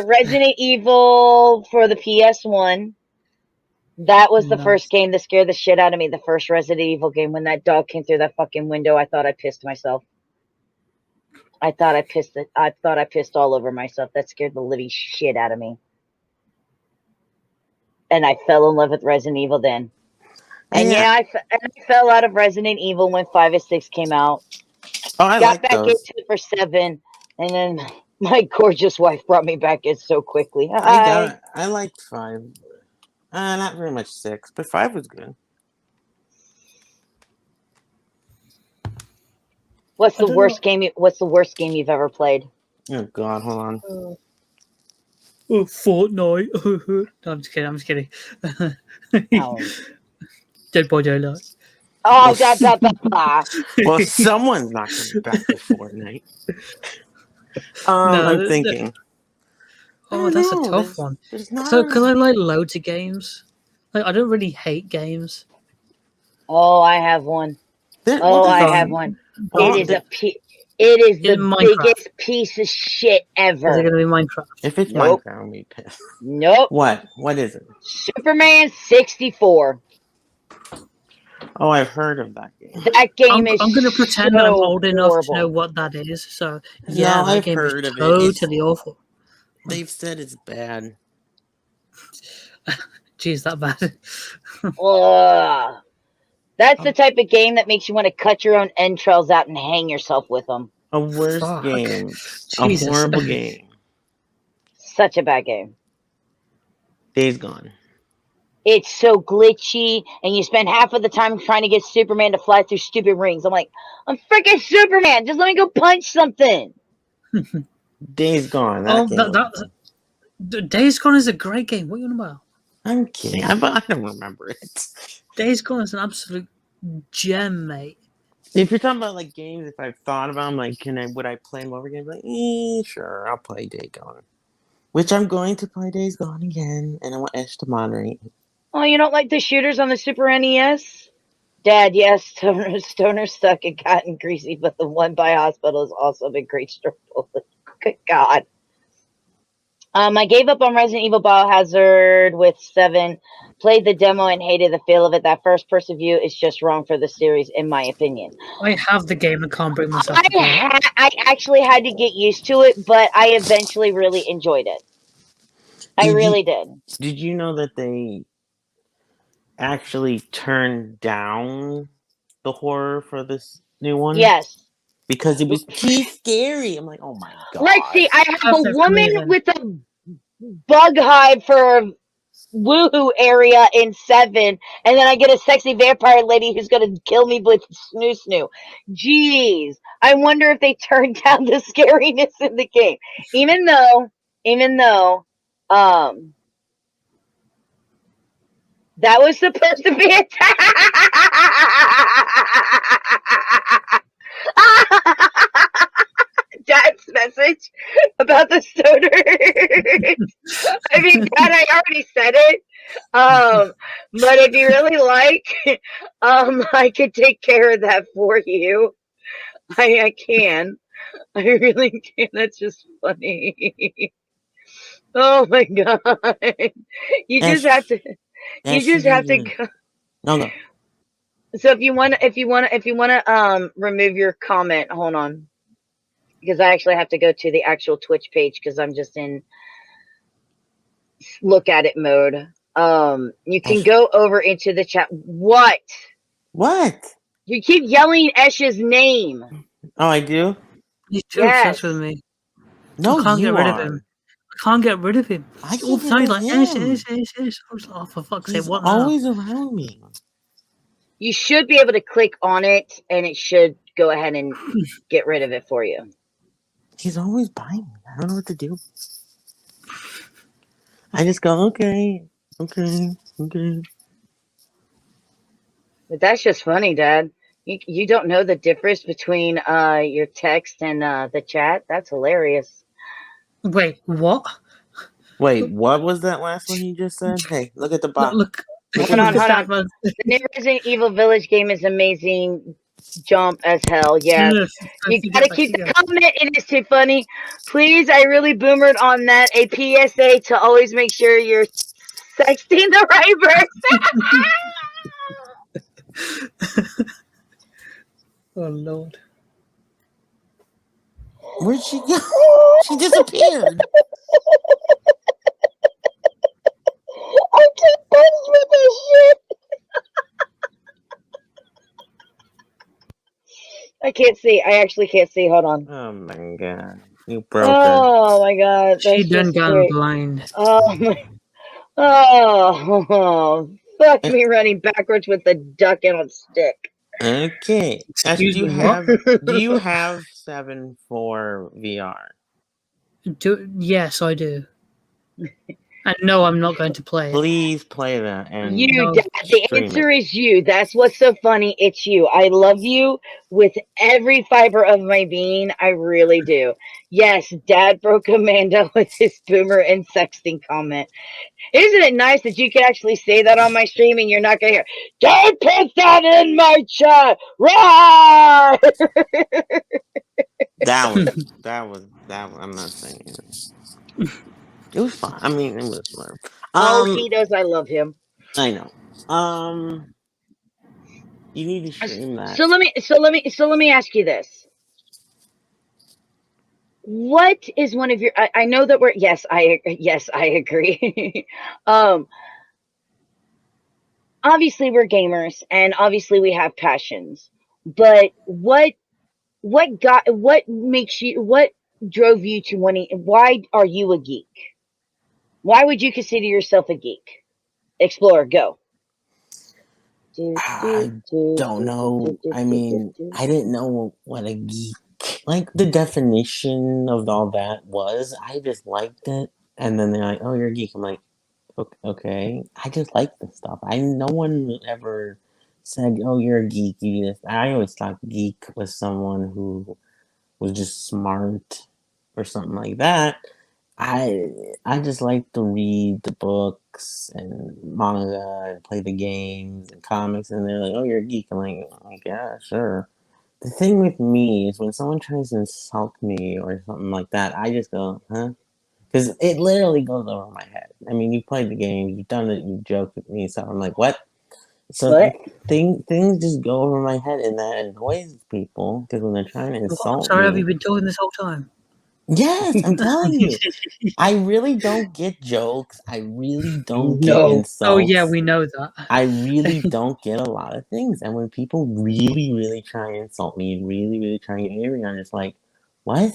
Resident Evil for the PS1. That was the first game that scared the shit out of me. The first Resident Evil game. When that dog came through that fucking window, I thought I pissed myself. I thought I pissed all over myself. That scared the living shit out of me. And I fell in love with Resident Evil then. And I fell out of Resident Evil when 5 and 6 came out. Oh, I got back into it for 7, and then my gorgeous wife brought me back in so quickly. I liked 5. Not very much 6, but 5 was good. What's the worst game you've ever played? Oh God, hold on. Fortnite. No, I'm just kidding. Dead by Daylight. Oh, blah. Well, someone's not coming back to Fortnite. I'm thinking. That's a tough one. So, because I like loads of games. Like, I don't really hate games. Oh, I have one. I have one. It is the biggest piece of shit ever. Is it going to be Minecraft? If it's Minecraft, I'll be pissed. Nope. What? What is it? Superman 64. Oh, I've heard of that game. That game is. I'm going to pretend I'm old enough to know what that is. So yeah, I've heard of it. Totally awful. They've said it's bad. Geez, that bad. That's the type of game that makes you want to cut your own entrails out and hang yourself with them. A worse game. Jesus. A horrible game. Such a bad game. Days Gone. It's so glitchy, and you spend half of the time trying to get Superman to fly through stupid rings. I'm like, I'm freaking Superman. Just let me go punch something. Days Gone. Days Gone is a great game. What are you on about? I'm kidding. I don't remember it. Days Gone is an absolute gem, mate. If you're talking about like games, if I've thought about them, like, would I play them over again? Like, sure, I'll play Days Gone. Which I'm going to play Days Gone again, and I want Esh to moderate. Oh, you don't like the shooters on the Super NES? Dad, yes, Stoner stuck and gotten greasy, but the one by hospital has also been great struggle. Good God. I gave up on Resident Evil Biohazard with 7. Played the demo and hated the feel of it. That first-person view is just wrong for the series, in my opinion. I have the game and can't bring myself to play it. I actually had to get used to it, but I eventually really enjoyed it. I really did. Did you know that actually turned down the horror for this new one? Yes. Because it was too scary. I'm like, oh my god. Like, see, I have a Perfect for woman me then. with a bug hive for woohoo area in 7, and then I get a sexy vampire lady who's gonna kill me with snoo snoo. Jeez, I wonder if they turned down the scariness in the game, even though, that was supposed to be a Dad's message about the stoners. I mean, Dad, I already said it. But if you really like, I could take care of that for you. I can. I really can. That's just funny. Oh my god. You just have to. You just have to go. No. So if you wanna remove your comment, hold on. Because I actually have to go to the actual Twitch page because I'm just in look at it mode. You can go over into the chat. What? You keep yelling Esh's name. Oh, I do? He's too Yes. obsessed with me. No, I can't you get rid are. of him. I can't get rid of him. I All can't the time, get he's rid like, of him. Esh. I was like, oh, for fuck's He's sake, what now? always around me. You should be able to click on it and it should go ahead and get rid of it for you. He's always by me. I don't know what to do. I just go, okay. But that's just funny, Dad. You don't know the difference between your text and the chat? That's hilarious. Wait, what? Wait, what was that last one you just said? Hey, look at the box. Look. Hold on. The new Resident Evil Village game is amazing. Jump as hell. Yeah. You gotta keep the comment. It is too funny. Please, I really boomered on that. A PSA to always make sure you're sexting the right person. Oh Lord. Where'd she go? She disappeared. I can't buzz with this shit. I can't see. I actually can't see. Hold on. Oh my god. You broke her. Oh my god. She That's done just gone great. blind. Oh my. Oh, fuck me running backwards with the duck and a stick. Okay. Ash, do you have 7 for VR? Yes, I do. And no, I'm not going to play it. Please play that. And The answer is you. That's what's so funny. It's you. I love you with every fiber of my being. I really do. Yes, Dad broke Amanda with his boomer and sexting comment. Isn't it nice that you can actually say that on my stream and you're not going to hear, don't put that in my chat. Right. That was. I'm not saying it. It was fun. I mean, it was fun. He knows I love him. I know. You need to stream that. So let me ask you this. What is one of your? I know that we're I agree. Obviously we're gamers and obviously we have passions, but what drove you to wanting? Why are you a geek? Why would you consider yourself a geek? Explore, go. I don't know. I mean, I didn't know what a geek, like the definition of all that was. I just liked it. And then they're like, oh, you're a geek. I'm like, okay. I just like this stuff. No one ever said, oh, you're a geek. I always thought geek was someone who was just smart or something like that. I just like to read the books and manga and play the games and comics, and they're like, oh, you're a geek. I'm like, yeah, sure. The thing with me is when someone tries to insult me or something like that, I just go, huh? Because it literally goes over my head. I mean, you played the game, you've done it, you joked with me, so I'm like, what? So things just go over my head, and that annoys people because when they're trying to insult sorry, me. have you been talking this whole time? Yes, I'm telling you. I really don't get jokes. I really don't get No. Oh yeah, insults. we know that. I really don't get a lot of things. And when people really, really try and insult me and really, really try and get angry, I'm just like, what?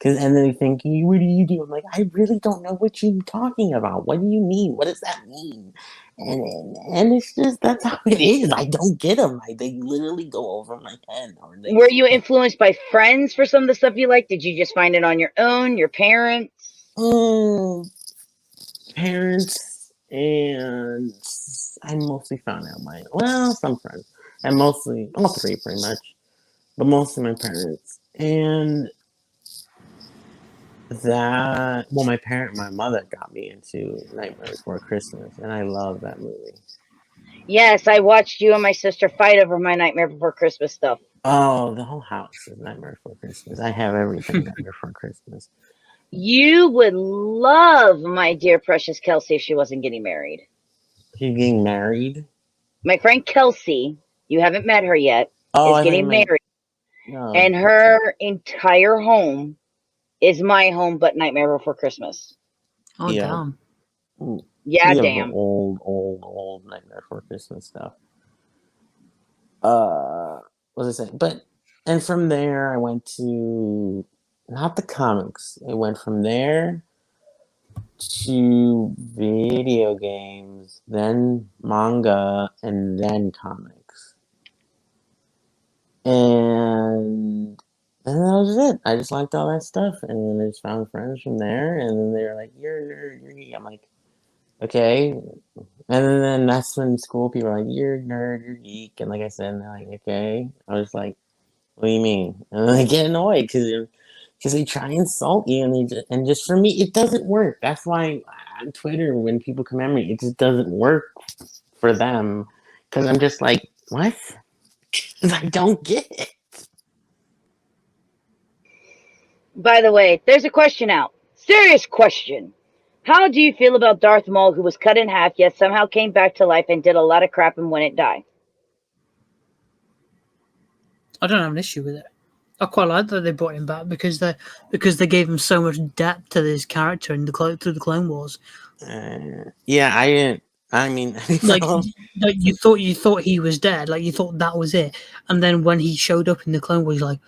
And then they think, what do you do? I'm like, I really don't know what you're talking about. What do you mean? What does that mean? And it's just, that's how it is. I don't get them. They literally go over my head. Were you influenced by friends for some of the stuff you like? Did you just find it on your own, your parents? Parents, and I mostly found out some friends, and mostly all three pretty much, but mostly my parents. And my mother got me into Nightmare Before Christmas, and I love that movie. Yes, I watched you and my sister fight over my Nightmare Before Christmas stuff. Oh, the whole house is Nightmare Before Christmas. I have everything Nightmare Before Christmas. You would love my dear precious Kelsey if she wasn't getting married. She's getting married? My friend Kelsey, you haven't met her yet, is getting married. No. And her entire home is my home, but Nightmare Before Christmas. Oh Yeah. damn. Yeah, The damn. old Nightmare Before Christmas stuff. What was I saying? And from there I went to not the comics. It went from there to video games, then manga, and then comics. And that was it. I just liked all that stuff, and then I just found friends from there, and then they were like, "You're a nerd, you're geek." I'm like, "Okay." And then that's when school people are like, "You're a nerd, you're geek," and like I said, and they're like, "Okay." I was like, "What do you mean?" And then I get annoyed because they try and insult you, and just for me, it doesn't work. That's why on Twitter, when people come at me, it just doesn't work for them because I'm just like, what? Because I don't get it. By the way, there's a question out. Serious question. How do you feel about Darth Maul, who was cut in half, yet somehow came back to life and did a lot of crap and wouldn't die? I don't have an issue with it. I quite like that they brought him back because they gave him so much depth to this character in through the Clone Wars. Yeah, I didn't. I mean, like you thought he was dead, like you thought that was it, and then when he showed up in the Clone Wars, you're like,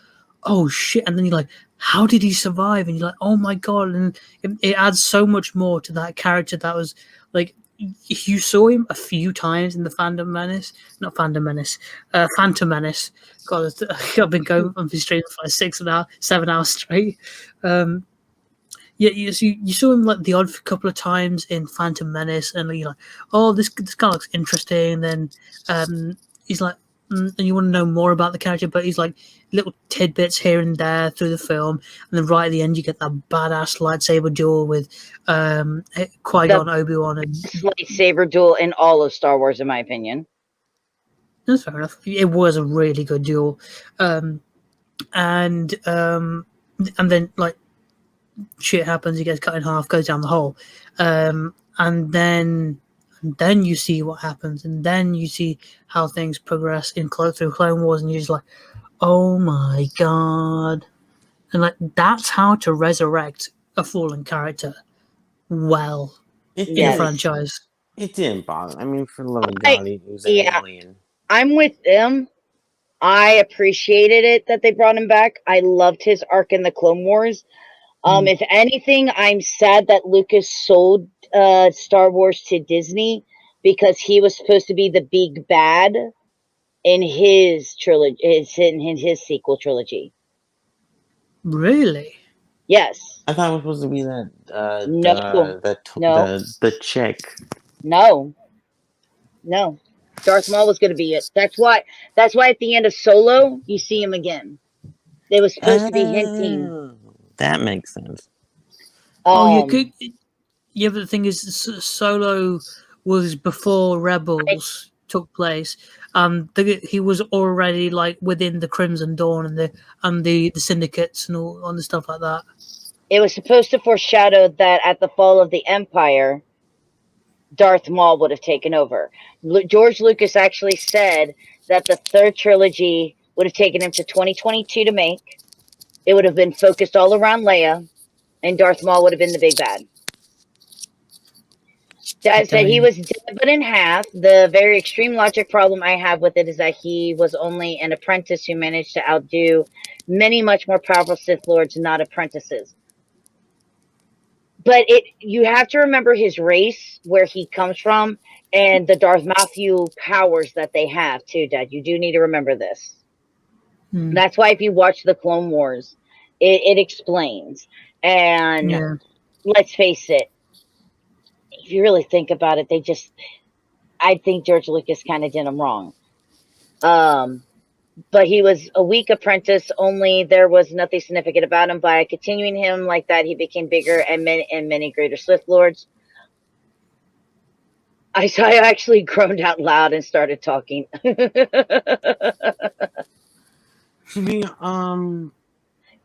oh shit, and then you're like, how did he survive? And you're like, oh my god, and it adds so much more to that character. That was like, you saw him a few times in the Phantom Menace. God, I've been going on this stream for like 7 hours straight. Yeah, you saw him like the odd couple of times in Phantom Menace, and you're like, oh, this guy looks interesting. And then he's like, and you want to know more about the character, but he's like little tidbits here and there through the film, and then right at the end you get that badass lightsaber duel with Qui-Gon, Obi-Wan, and lightsaber duel in all of Star Wars, in my opinion. that's fair enough. It was a really good duel, and then like shit happens, he gets cut in half, goes down the hole, and then you see what happens, and then you see how things progress through Clone Wars, and you're just like, oh my god. And like, that's how to resurrect a fallen character well in a franchise. It didn't bother. I mean, for the love of God, he was an alien. I'm with them. I appreciated it that they brought him back. I loved his arc in the Clone Wars. If anything, I'm sad that Lucas sold Star Wars to Disney because he was supposed to be the big bad in his trilogy, in his sequel trilogy. Really? Yes. I thought it was supposed to be that the chick. No. Darth Maul was going to be it. That's why at the end of Solo you see him again. They was supposed to be hinting. That makes sense. But the thing is, Solo was before Rebels took place. He was already like within the Crimson Dawn and the syndicates and all the stuff like that. It was supposed to foreshadow that at the fall of the Empire, Darth Maul would have taken over. George Lucas actually said that the third trilogy would have taken him to 2022 to make. It would have been focused all around Leia. and Darth Maul would have been the big bad. Dad said he was dead but in half. The very extreme logic problem I have with it is that he was only an apprentice who managed to outdo many much more powerful Sith Lords, not apprentices. But you have to remember his race, where he comes from, and the Darth Matthew powers that they have too, Dad. You do need to remember this. That's why if you watch the Clone Wars, it explains. And let's face it, if you really think about it, I think George Lucas kind of did him wrong. But he was a weak apprentice, only there was nothing significant about him. By continuing him like that, he became bigger and many greater Sith Lords. I actually groaned out loud and started talking.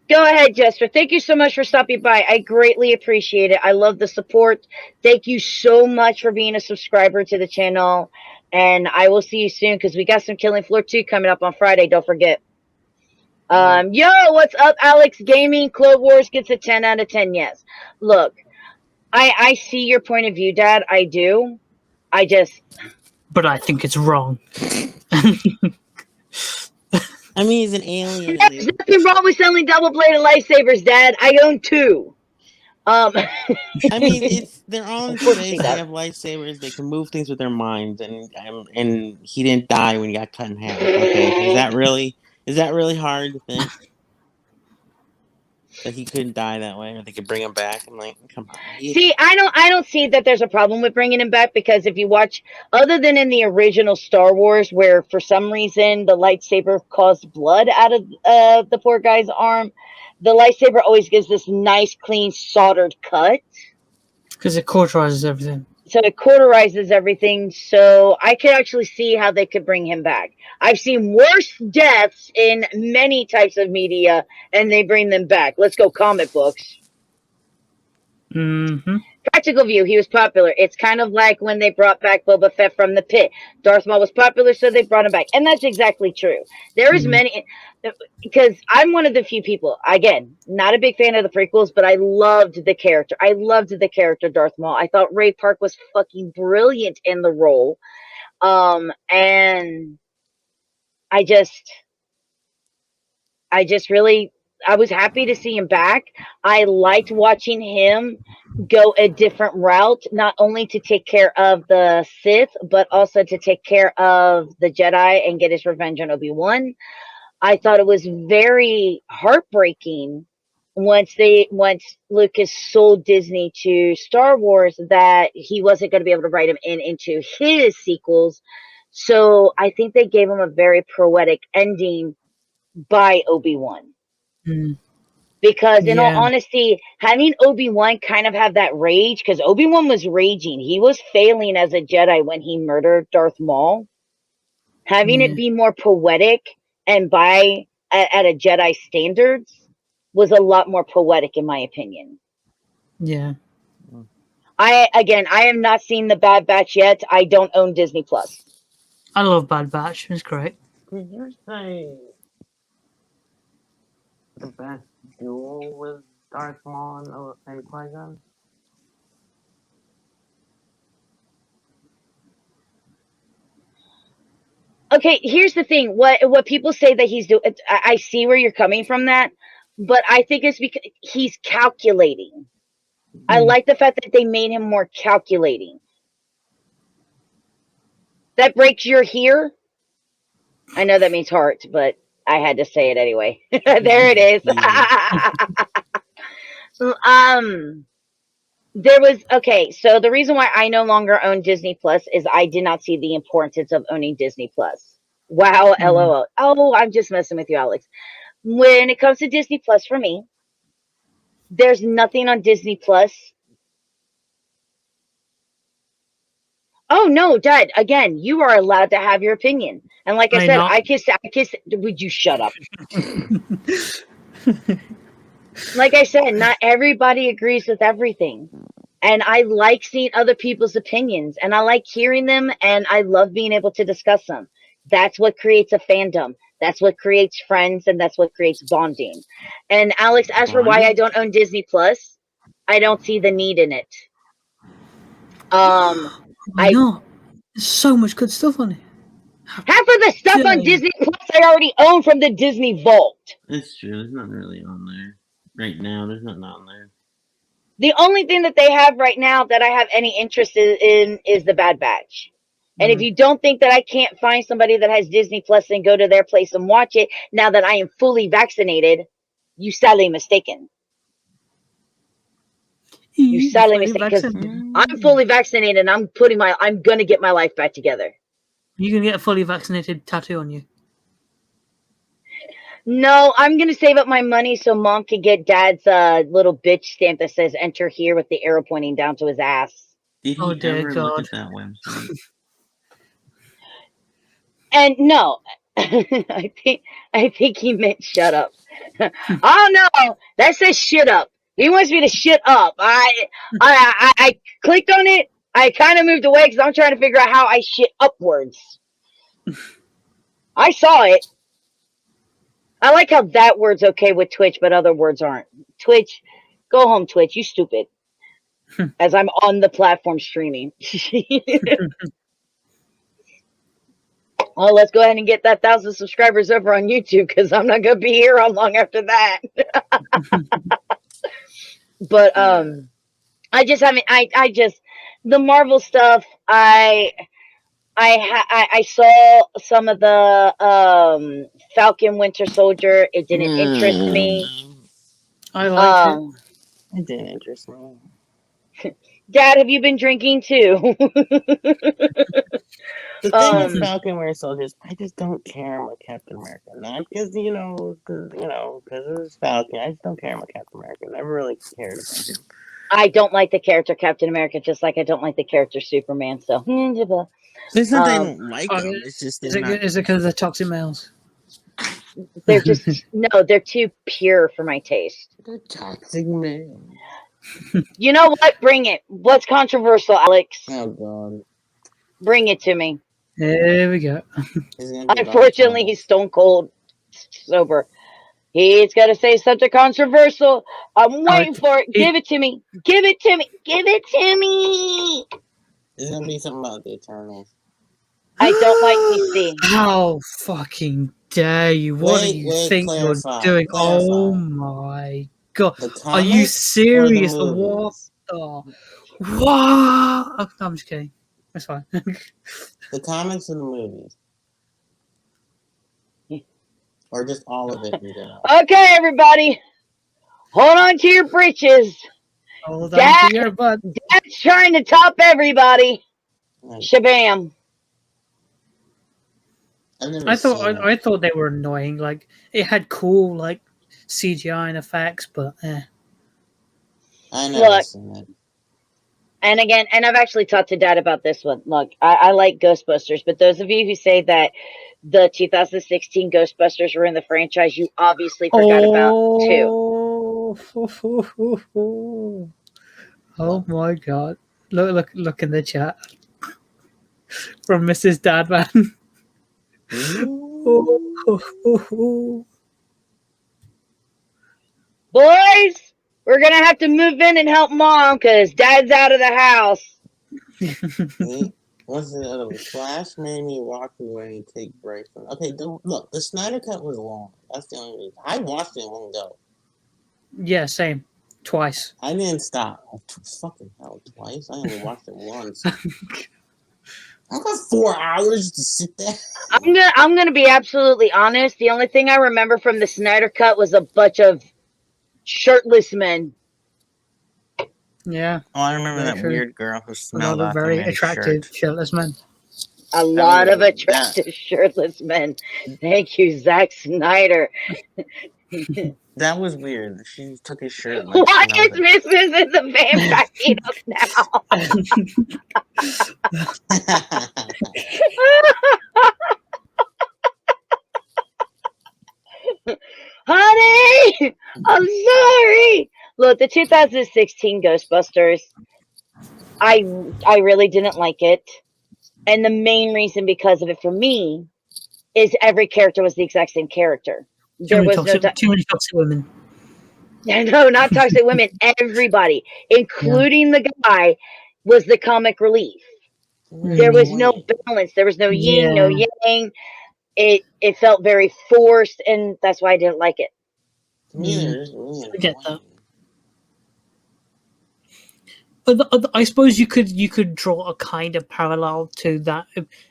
Go ahead, Jester. Thank you so much for stopping by. I greatly appreciate it. I love the support. Thank you so much for being a subscriber to the channel. And I will see you soon, because we got some Killing Floor 2 coming up on Friday. Don't forget. Yo, what's up, Alex Gaming? Clone Wars gets a 10 out of 10. Yes. Look, I see your point of view, Dad. I do. But I think it's wrong. I mean, he's an alien. There's nothing wrong with selling double-bladed lightsabers, Dad. I own 2. I mean, they're all in space. They have lightsabers. They can move things with their minds, and he didn't die when he got cut in half. Okay, is that really hard to think that he couldn't die that way, or they could bring him back? I'm like, come on. See, I don't see that there's a problem with bringing him back, because if you watch, other than in the original Star Wars, where for some reason the lightsaber caused blood out of the poor guy's arm, the lightsaber always gives this nice, clean, soldered cut. Because it cauterizes everything. So it cauterizes everything. So I could actually see how they could bring him back. I've seen worse deaths in many types of media, and they bring them back. Let's go comic books. Practical view, he was popular. It's kind of like when they brought back Boba Fett from the pit. Darth Maul was popular, so they brought him back. And that's exactly true. There is many, because I'm one of the few people, again, not a big fan of the prequels, but I loved the character. I loved the character Darth Maul. I thought Ray Park was fucking brilliant in the role. And I was happy to see him back. I liked watching him go a different route, not only to take care of the Sith, but also to take care of the Jedi and get his revenge on Obi-Wan. I thought it was very heartbreaking once Lucas sold Disney to Star Wars that he wasn't going to be able to write him into his sequels. So I think they gave him a very poetic ending by Obi-Wan. Because in all honesty, having Obi-Wan kind of have that rage, because Obi-Wan was raging. He was failing as a Jedi when he murdered Darth Maul. Having it be more poetic and at a Jedi standards was a lot more poetic, in my opinion. Yeah. I have not seen the Bad Batch yet. I don't own Disney Plus. I love Bad Batch. It's great. Did you say the best duel was Darth Maul and Qui-Gon? Okay, here's the thing. What people say that he's doing, I see where you're coming from that, but I think it's because he's calculating. I like the fact that they made him more calculating. That breaks your here. I know that means heart, but I had to say it anyway. There it is. So the reason why I no longer own Disney Plus is I did not see the importance of owning Disney Plus. Wow, LOL. Oh, I'm just messing with you, Alex. When it comes to Disney Plus for me, there's nothing on Disney Plus. Oh no, Dad, again, you are allowed to have your opinion. And like I said, I kiss, would you shut up? Like I said, not everybody agrees with everything. And I like seeing other people's opinions, and I like hearing them, and I love being able to discuss them. That's what creates a fandom. That's what creates friends, and that's what creates bonding. And Alex, as for why I don't own Disney Plus, I don't see the need in it. Why not? There's so much good stuff on it. Half of the stuff on Disney Plus I already own from the Disney Vault. That's true. There's nothing really on there right now. There's nothing on there. The only thing that they have right now that I have any interest in is the Bad Batch. And if you don't think that I can't find somebody that has Disney Plus and go to their place and watch it now that I am fully vaccinated, you sadly mistaken. You sadly mistaken. I'm fully vaccinated and I'm going to get my life back together. You can get a fully vaccinated tattoo on you. No, I'm going to save up my money so Mom can get Dad's little bitch stamp that says enter here with the arrow pointing down to his ass. Did he ever look at that website? And no, I think he meant shut up. Oh no, that says shit up. He wants me to shit up. I clicked on it. I kind of moved away because I'm trying to figure out how I shit upwards. I saw it. I like how that word's okay with Twitch, but other words aren't. Twitch, go home, Twitch. You stupid. As I'm on the platform streaming. Well, let's go ahead and get that 1,000 subscribers over on YouTube because I'm not going to be here on long after that. But I just haven't. I just the Marvel stuff. I saw some of the Falcon Winter Soldier. It didn't interest me. I liked it. It didn't interest me. Dad, have you been drinking too? The thing with Falcon Winter Soldiers, I just don't care about Captain America. Not because because it was Falcon. I just don't care about Captain America. Never really cared about him. I don't like the character Captain America, just like I don't like the character Superman. So it's not they don't like them. It's just is it because they're toxic males? They're just they're too pure for my taste. They're toxic males. You know what? Bring it. What's controversial, Alex? Oh God. Bring it to me. There we go. Unfortunately, he's stone cold sober. He's got to say something controversial. I'm waiting for it. Give it to me. Give it to me. Give it to me. It's going to be something about the Eternals. I don't like DC. How fucking dare you? What do you think you're doing? Oh my God. Are you serious? What the? What? Oh, no, I'm just kidding. That's fine. The comics and the movies. Or just all of it in general. Okay, everybody. Hold on to your britches. Hold on to your butt. Dad's trying to top everybody. Shabam. I thought they were annoying. Like, it had cool, like, CGI and effects, but I never seen it. And again, and I've actually talked to Dad about this one. Look, I like Ghostbusters, but those of you who say that the 2016 Ghostbusters were in the franchise, you obviously forgot about two. Oh my God! Look in the chat from Mrs. Dadman. Boys, we're gonna have to move in and help Mom because Dad's out of the house. What's the other one? Flash made me walk away and take breaks. Okay, look, the Snyder Cut was long. That's the only reason. I watched it in one go. Yeah, same. Twice. I didn't stop. Fucking hell, twice? I only watched it once. I got 4 hours to sit there. I'm gonna be absolutely honest. The only thing I remember from the Snyder Cut was a bunch of shirtless men. Yeah. Oh, I remember that weird girl who smelled like very attractive shirtless men. A lot of attractive shirtless men. Thank you, Zack Snyder. That was weird. She took his shirt. And why is Mrs. in the van backing up now? Honey, I'm sorry. Look, the 2016 Ghostbusters, I really didn't like it. And the main reason because of it for me is every character was the exact same character. There was too many toxic women. No, not toxic women. Everybody, including the guy, was the comic relief. There was no balance. There was no yin, no yang. It felt very forced, and that's why I didn't like it. I get that. But I suppose you could draw a kind of parallel to that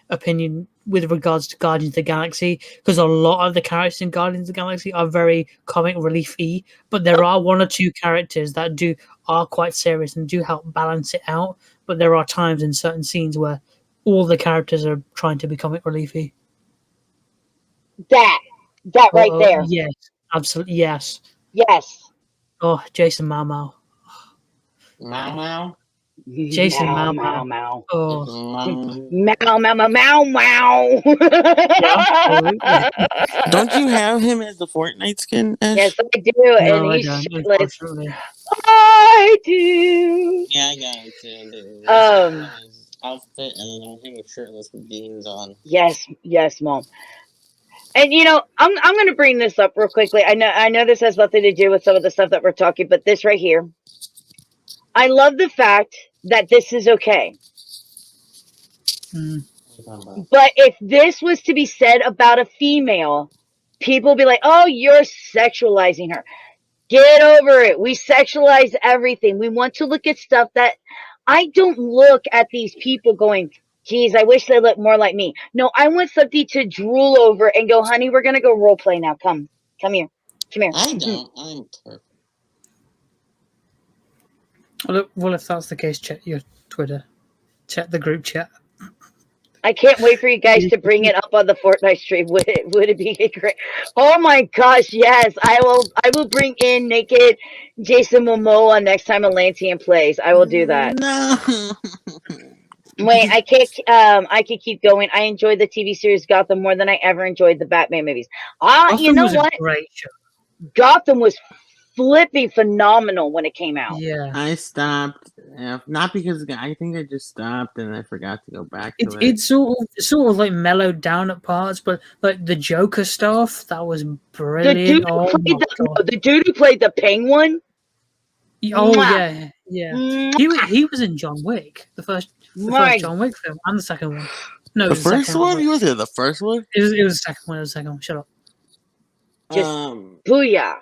opinion with regards to Guardians of the Galaxy, because a lot of the characters in Guardians of the Galaxy are very comic relief-y, but there are one or two characters that are quite serious and do help balance it out. But there are times in certain scenes where all the characters are trying to be comic relief-y. That right there. Yes, absolutely, yes. Yes. Oh, Jason Momoa. Mau. Jason Mau, Momoa. mau, mau. Oh, Mau, mau, mau, mau, mau. yeah, absolutely. Don't you have him as the Fortnite skin, Esh? Yes, I do, No, and I he's don't, shitless. unfortunately. I do. Yeah, I got it too, dude. His outfit, and then him shirtless with jeans on. Yes, Mom. And I'm going to bring this up real quickly. I know this has nothing to do with some of the stuff that we're talking, but this right here, I love the fact that this is okay. But if this was to be said about a female, people would be like, "Oh, you're sexualizing her." Get over it. We sexualize everything. We want to look at stuff that I don't look at these people going, geez, I wish they looked more like me. No, I want something to drool over and go, honey, we're going to go role play now. Come here. I don't. I'm perfect. Well, if that's the case, check your Twitter. Check the group chat. I can't wait for you guys to bring it up on the Fortnite stream. Would it be great? Oh my gosh, yes. I will bring in naked Jason Momoa next time Atlantean plays. I will do that. No. Wait, I can keep going. I enjoyed the TV series Gotham more than I ever enjoyed the Batman movies. You know what? Great show. Gotham was flipping phenomenal when it came out. Yeah. I stopped. Not because I think I just stopped and I forgot to go back to it. It's sort of like mellowed down at parts, but like the Joker stuff, that was brilliant. The dude who played the Penguin. Oh yeah. He was in John Wick, the first John Wick film, and the second one. No, the first one. He was in the first one. It was the second one. It was the second one. Shut up. Just booyah.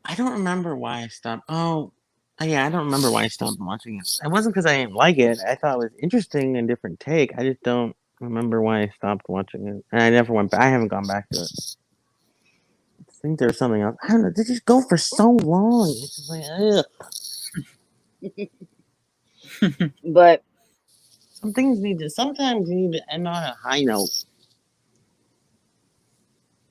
I don't remember why I stopped. Oh, yeah, I don't remember why I stopped watching it. It wasn't because I didn't like it. I thought it was interesting and different take. I just don't remember why I stopped watching it, and I never went back. I haven't gone back to it. I think there was something else. I don't know. They just go for so long. It's just like, But sometimes you need to end on a high note.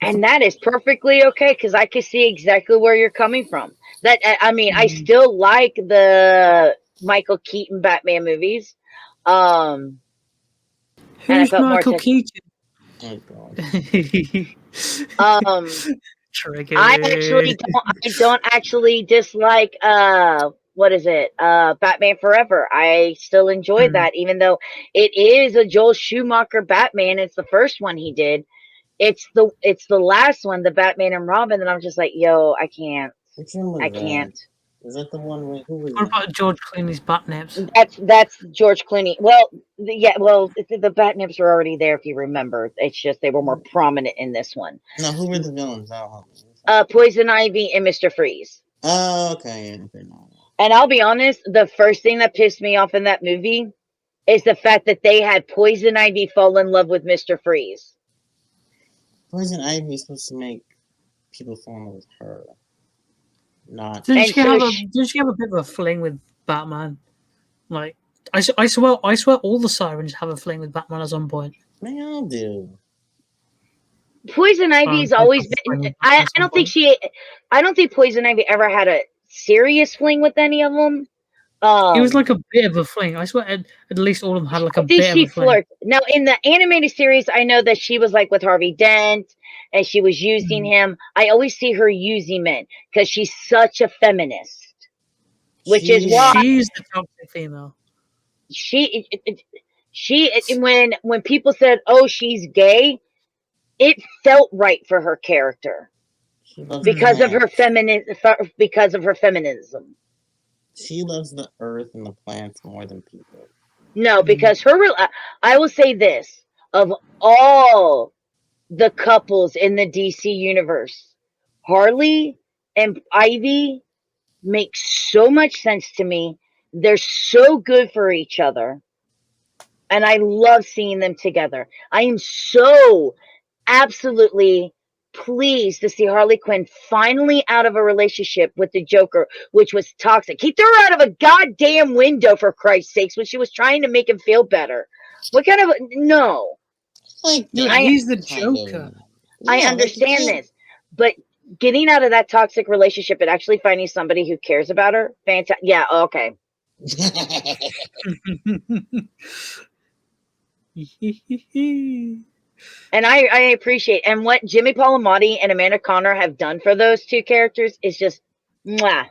And that is perfectly okay, because I can see exactly where you're coming from. I still like the Michael Keaton Batman movies. Who's Michael Keaton? Oh, Triggered. I don't actually dislike what is it? Batman Forever. I still enjoyed that, even though it is a Joel Schumacher Batman. It's the first one he did. It's the last one, the Batman and Robin, and I'm just like, yo, I can't. I can't. Is that the one with who was What about George Clooney's Batnips? That's George Clooney. Well, the Batnips were already there, if you remember. It's just they were more prominent in this one. No, who were the villains? Poison Ivy and Mr. Freeze. Oh, okay. And I'll be honest, the first thing that pissed me off in that movie is the fact that they had Poison Ivy fall in love with Mr. Freeze. Poison Ivy is supposed to make people fall in love with her. Not. Did she have a bit of a fling with Batman? Like, I swear all the Sirens have a fling with Batman at some point. They all do. Poison Ivy's always been. I don't think Poison Ivy ever had a serious fling with any of them. It was like a bit of a fling. I swear, at least all of them had like a bit of a fling. Flirts. Now, in the animated series, I know that she was like with Harvey Dent, and she was using him. I always see her using men because she's such a feminist, which is why she's the toxic female. When people said, "Oh, she's gay," it felt right for her character. because of her. her because of her feminism. She loves the earth and the plants more than people. No, because I will say this, of all the couples in the DC universe, Harley and Ivy make so much sense to me. They're so good for each other. And I love seeing them together. I am so absolutely pleased to see Harley Quinn finally out of a relationship with the Joker, which was toxic. He threw her out of a goddamn window, for Christ's sakes, when she was trying to make him feel better. What kind of no? Like Dude, he's the Joker. I understand this, but getting out of that toxic relationship and actually finding somebody who cares about her, fantastic. Yeah, okay. And I appreciate, and what Jimmy Palmiotti and Amanda Conner have done for those two characters is just mwah.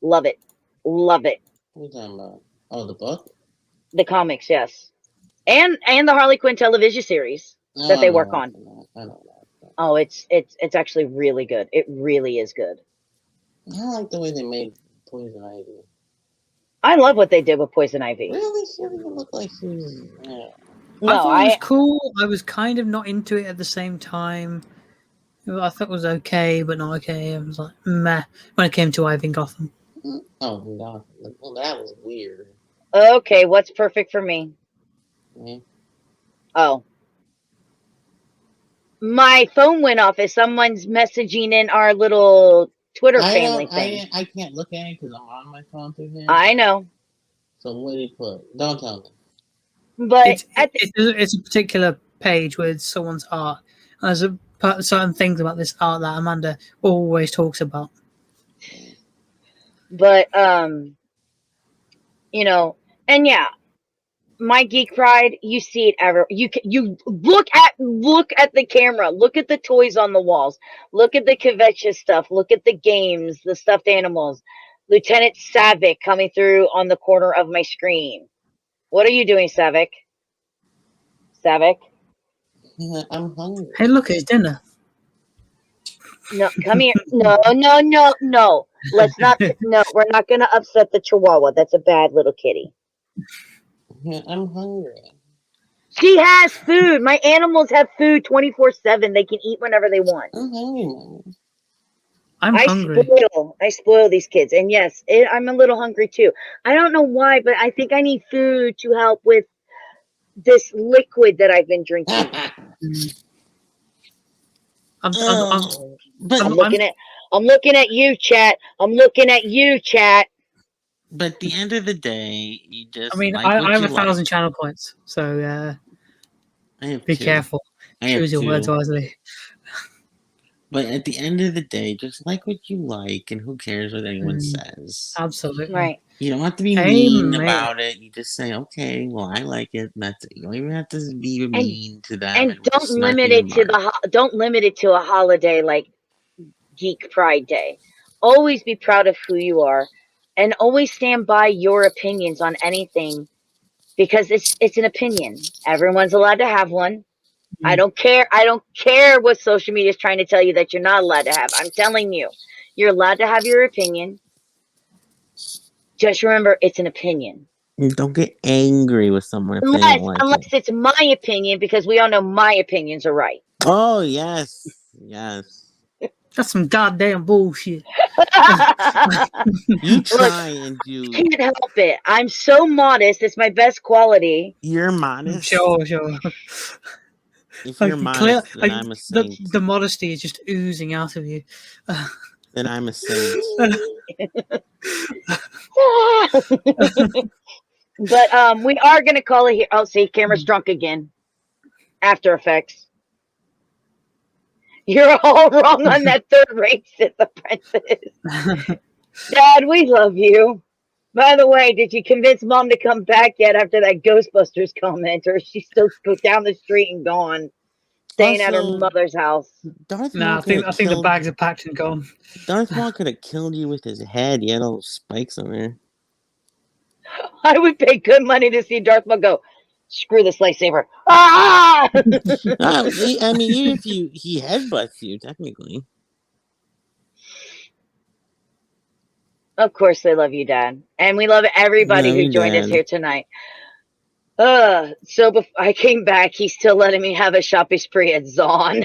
Love it. Love it. What are you talking about? Oh, the book? The comics, yes. And the Harley Quinn television series that they work on. I don't know. Oh, it's actually really good. It really is good. I like the way they made Poison Ivy. I love what they did with Poison Ivy. Really? She doesn't look like she was. Yeah. No, I thought it was cool. I was kind of not into it at the same time. I thought it was okay, but not okay. I was like, meh, when it came to Ivy in Gotham. Oh, no. Well, that was weird. Okay, what's perfect for me? Yeah. Oh. My phone went off as someone's messaging in our little Twitter family thing. I can't look at it because I'm on my phone through here. I know. So what did he put? Don't tell me. But it's a particular page with someone's art. There's certain things about this art that Amanda always talks about. But you know, and yeah, my Geek Pride, you see it you look at the camera, look at the toys on the walls, look at the convention stuff, look at the games, the stuffed animals, Lieutenant Savick coming through on the corner of my screen. What are you doing, Savick? Savick? I'm hungry. Hey, look, it's dinner. No, come here. No. Let's not. No, we're not going to upset the Chihuahua. That's a bad little kitty. I'm hungry. She has food. My animals have food 24/7. They can eat whenever they want. I'm hungry, Mom. I'm hungry. I spoil these kids. And yes, I'm a little hungry too. I don't know why, but I think I need food to help with this liquid that I've been drinking. I'm looking at you, chat. I'm looking at you, chat. But at the end of the day, you just. I mean, like I have 1,000 like. channel points, so be careful. Choose your words wisely. But at the end of the day, just like what you like, and who cares what anyone says. Absolutely. Right. You don't have to be mean about it. You just say, okay, well, I like it. And that's it. You don't even have to be mean to them. And don't limit it to a holiday like Geek Pride Day. Always be proud of who you are, and always stand by your opinions on anything, because it's an opinion. Everyone's allowed to have one. I don't care what social media is trying to tell you that you're not allowed to have. I'm telling you, you're allowed to have your opinion. Just remember, it's an opinion. Don't get angry with someone unless it's my opinion, because we all know my opinions are right. Oh, yes. That's some goddamn bullshit. You try and do. I can't help it. I'm so modest. It's my best quality. You're modest? Sure. If you're modest, then I'm a saint. The modesty is just oozing out of you. Then I'm a saint. But we are going to call it here. Oh, see, camera's drunk again. After Effects. You're all wrong on that third racist apprentice. Dad, we love you. By the way, did you convince Mom to come back yet after that Ghostbusters comment, or is she still down the street and gone, staying at her mother's house? I think the bags are packed and gone. Darth Maul could have killed you with his head. He had all those spikes on there. I would pay good money to see Darth Maul go, screw this lightsaber. Ah! I mean, even if he headbutts you, technically. Of course, they love you, Dad, and we love everybody Love who you, joined us Dad. here tonight. So before I came back, he's still letting me have a shopping spree at Zon.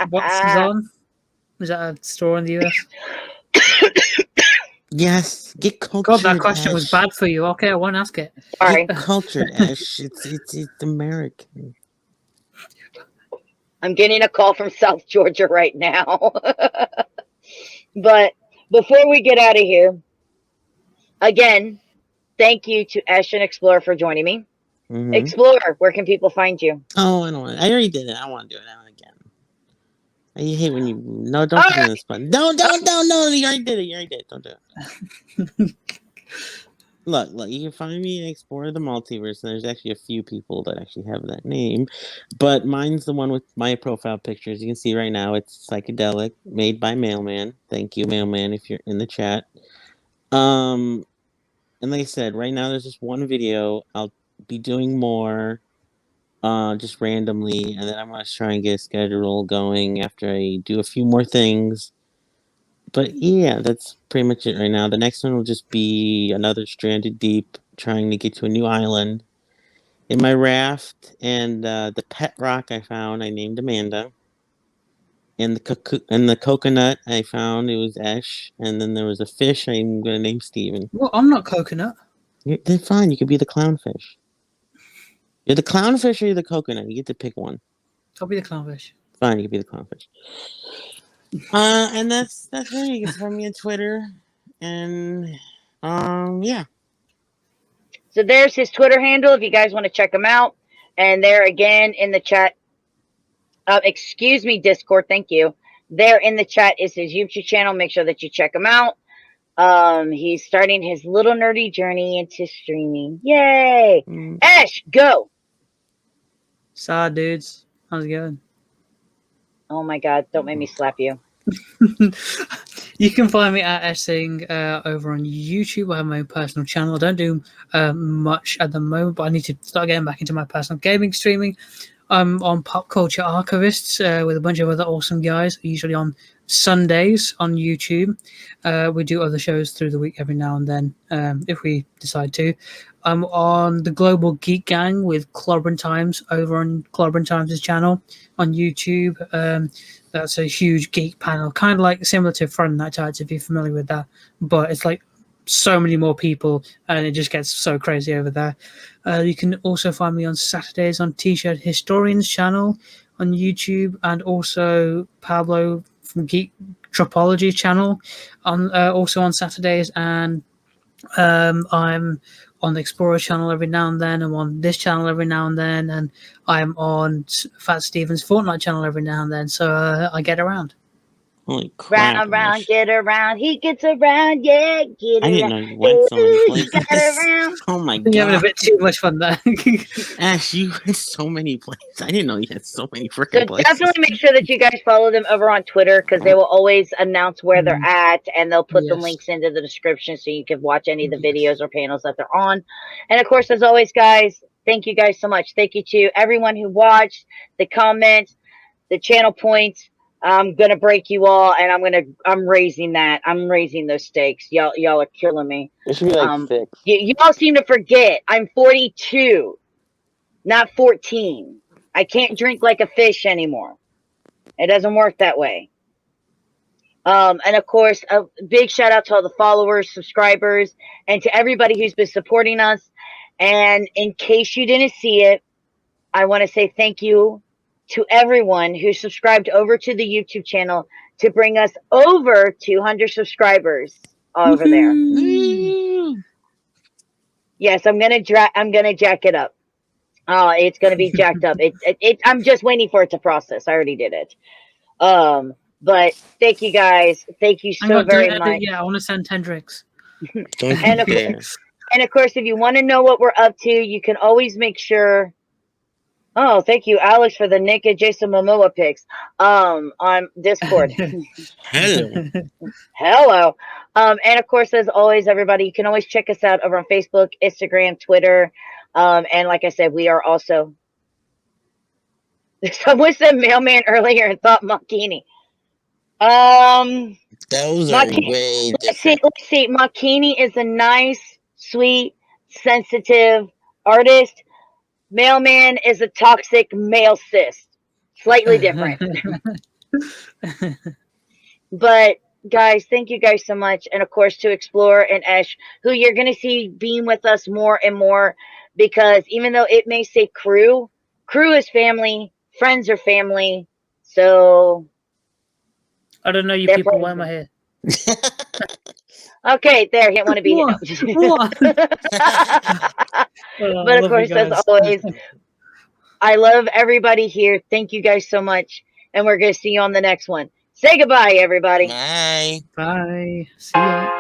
What's Zon? Is that a store in the US? Yes, get cultured. God, that question Ash. was bad for you. Okay, I won't ask it. Sorry, Get cultured, Ash. It's American. I'm getting a call from South Georgia right now. But before we get out of here, again, thank you to Esh and Explorer for joining me. Mm-hmm. Explorer, where can people find you? Oh, I don't want. I already did it. I want to do it now again. I hate when you. No, don't put it in this button. Don't. No, you already did it. You already did it. Don't do it. Look. You can find me at Explore the Multiverse, and there's actually a few people that actually have that name, but mine's the one with my profile picture. As you can see right now, it's psychedelic, made by Mailman. Thank you, Mailman, if you're in the chat. And like I said, right now there's just one video. I'll be doing more. Just randomly, and then I'm gonna try and get a schedule going after I do a few more things. But yeah, that's pretty much it right now. The next one will just be another Stranded Deep, trying to get to a new island in my raft, and the pet rock I found, I named Amanda, and the coconut I found, it was Esh, and then there was a fish I'm gonna name Steven. Well, I'm not coconut. Then fine, you could be the clownfish. You're the clownfish or you're the coconut. You get to pick one. I'll be the clownfish. Fine, you can be the clownfish. And that's where you can find me on Twitter, and yeah. So there's his Twitter handle if you guys want to check him out. And there again in the chat, excuse me, Discord, thank you. There in the chat is his YouTube channel. Make sure that you check him out. He's starting his little nerdy journey into streaming. Yay! Esh, go! Sad dudes. How's it going? Oh my God, don't make me slap you. You can find me at Esh Singh over on YouTube. I have my own personal channel. I don't do much at the moment, but I need to start getting back into my personal gaming streaming. I'm on Pop Culture Archivists with a bunch of other awesome guys, usually on Sundays on YouTube. We do other shows through the week every now and then if we decide to. I'm on the Global Geek Gang with Clobbering Times over on Clobbering Times' channel on YouTube. That's a huge geek panel, kind of like similar to Friday Night Tides, if you're familiar with that. But it's like so many more people, and it just gets so crazy over there. You can also find me on Saturdays on T-Shirt Historians channel on YouTube, and also Pablo from Geek Tropology channel on also on Saturdays. And I'm on the Explorer channel every now and then. I'm on this channel every now and then, and I'm on Fat Steven's Fortnite channel every now and then. So I get around. Holy crap! Round, get around. He gets around, yeah, get around. I didn't know you went so many He got places. around. Oh my You're having a God, bit too much fun there. Ash, you went so many places. I didn't know you had so many So freaking places. definitely make sure that you guys follow them over on Twitter, because they will always announce where they're at, and they'll put the Yes. links into the description so you can watch any of the videos or panels that they're on. And of course, as always, guys, thank you guys so much. Thank you to everyone who watched, the comments, the channel points. I'm gonna break you all, and I'm raising that. I'm raising those stakes. Y'all are killing me. It should be like 6. Y'all seem to forget I'm 42, not 14. I can't drink like a fish anymore. It doesn't work that way. And of course, a big shout out to all the followers, subscribers, and to everybody who's been supporting us. And in case you didn't see it, I want to say thank you to everyone who subscribed over to the YouTube channel to bring us over 200 subscribers over there. Yes, I'm gonna jack it up. Oh, it's gonna be jacked up. I'm just waiting for it to process. I already did it. But thank you guys. Thank you so very much. Yeah, I want to send 10 drinks. And of course, if you want to know what we're up to, you can always make sure. Oh, thank you, Alex, for the naked Jason Momoa pics on Discord. Hello. And of course, as always, everybody, you can always check us out over on Facebook, Instagram, Twitter. And like I said, we are also. Someone said mailman earlier and thought Monkini. Those are way different. Let's see. Makini is a nice, sweet, sensitive artist. Mailman is a toxic male cis. Slightly different. But guys, thank you guys so much. And of course to Explore and Esh, who you're going to see being with us more and more, because even though it may say crew is family, friends are family. So I don't know you people. Why am I here? Okay, there. He didn't want to be What? here. What? But of course, as always, I love everybody here. Thank you guys so much. And we're going to see you on the next one. Say goodbye, everybody. Bye. Bye. See ya.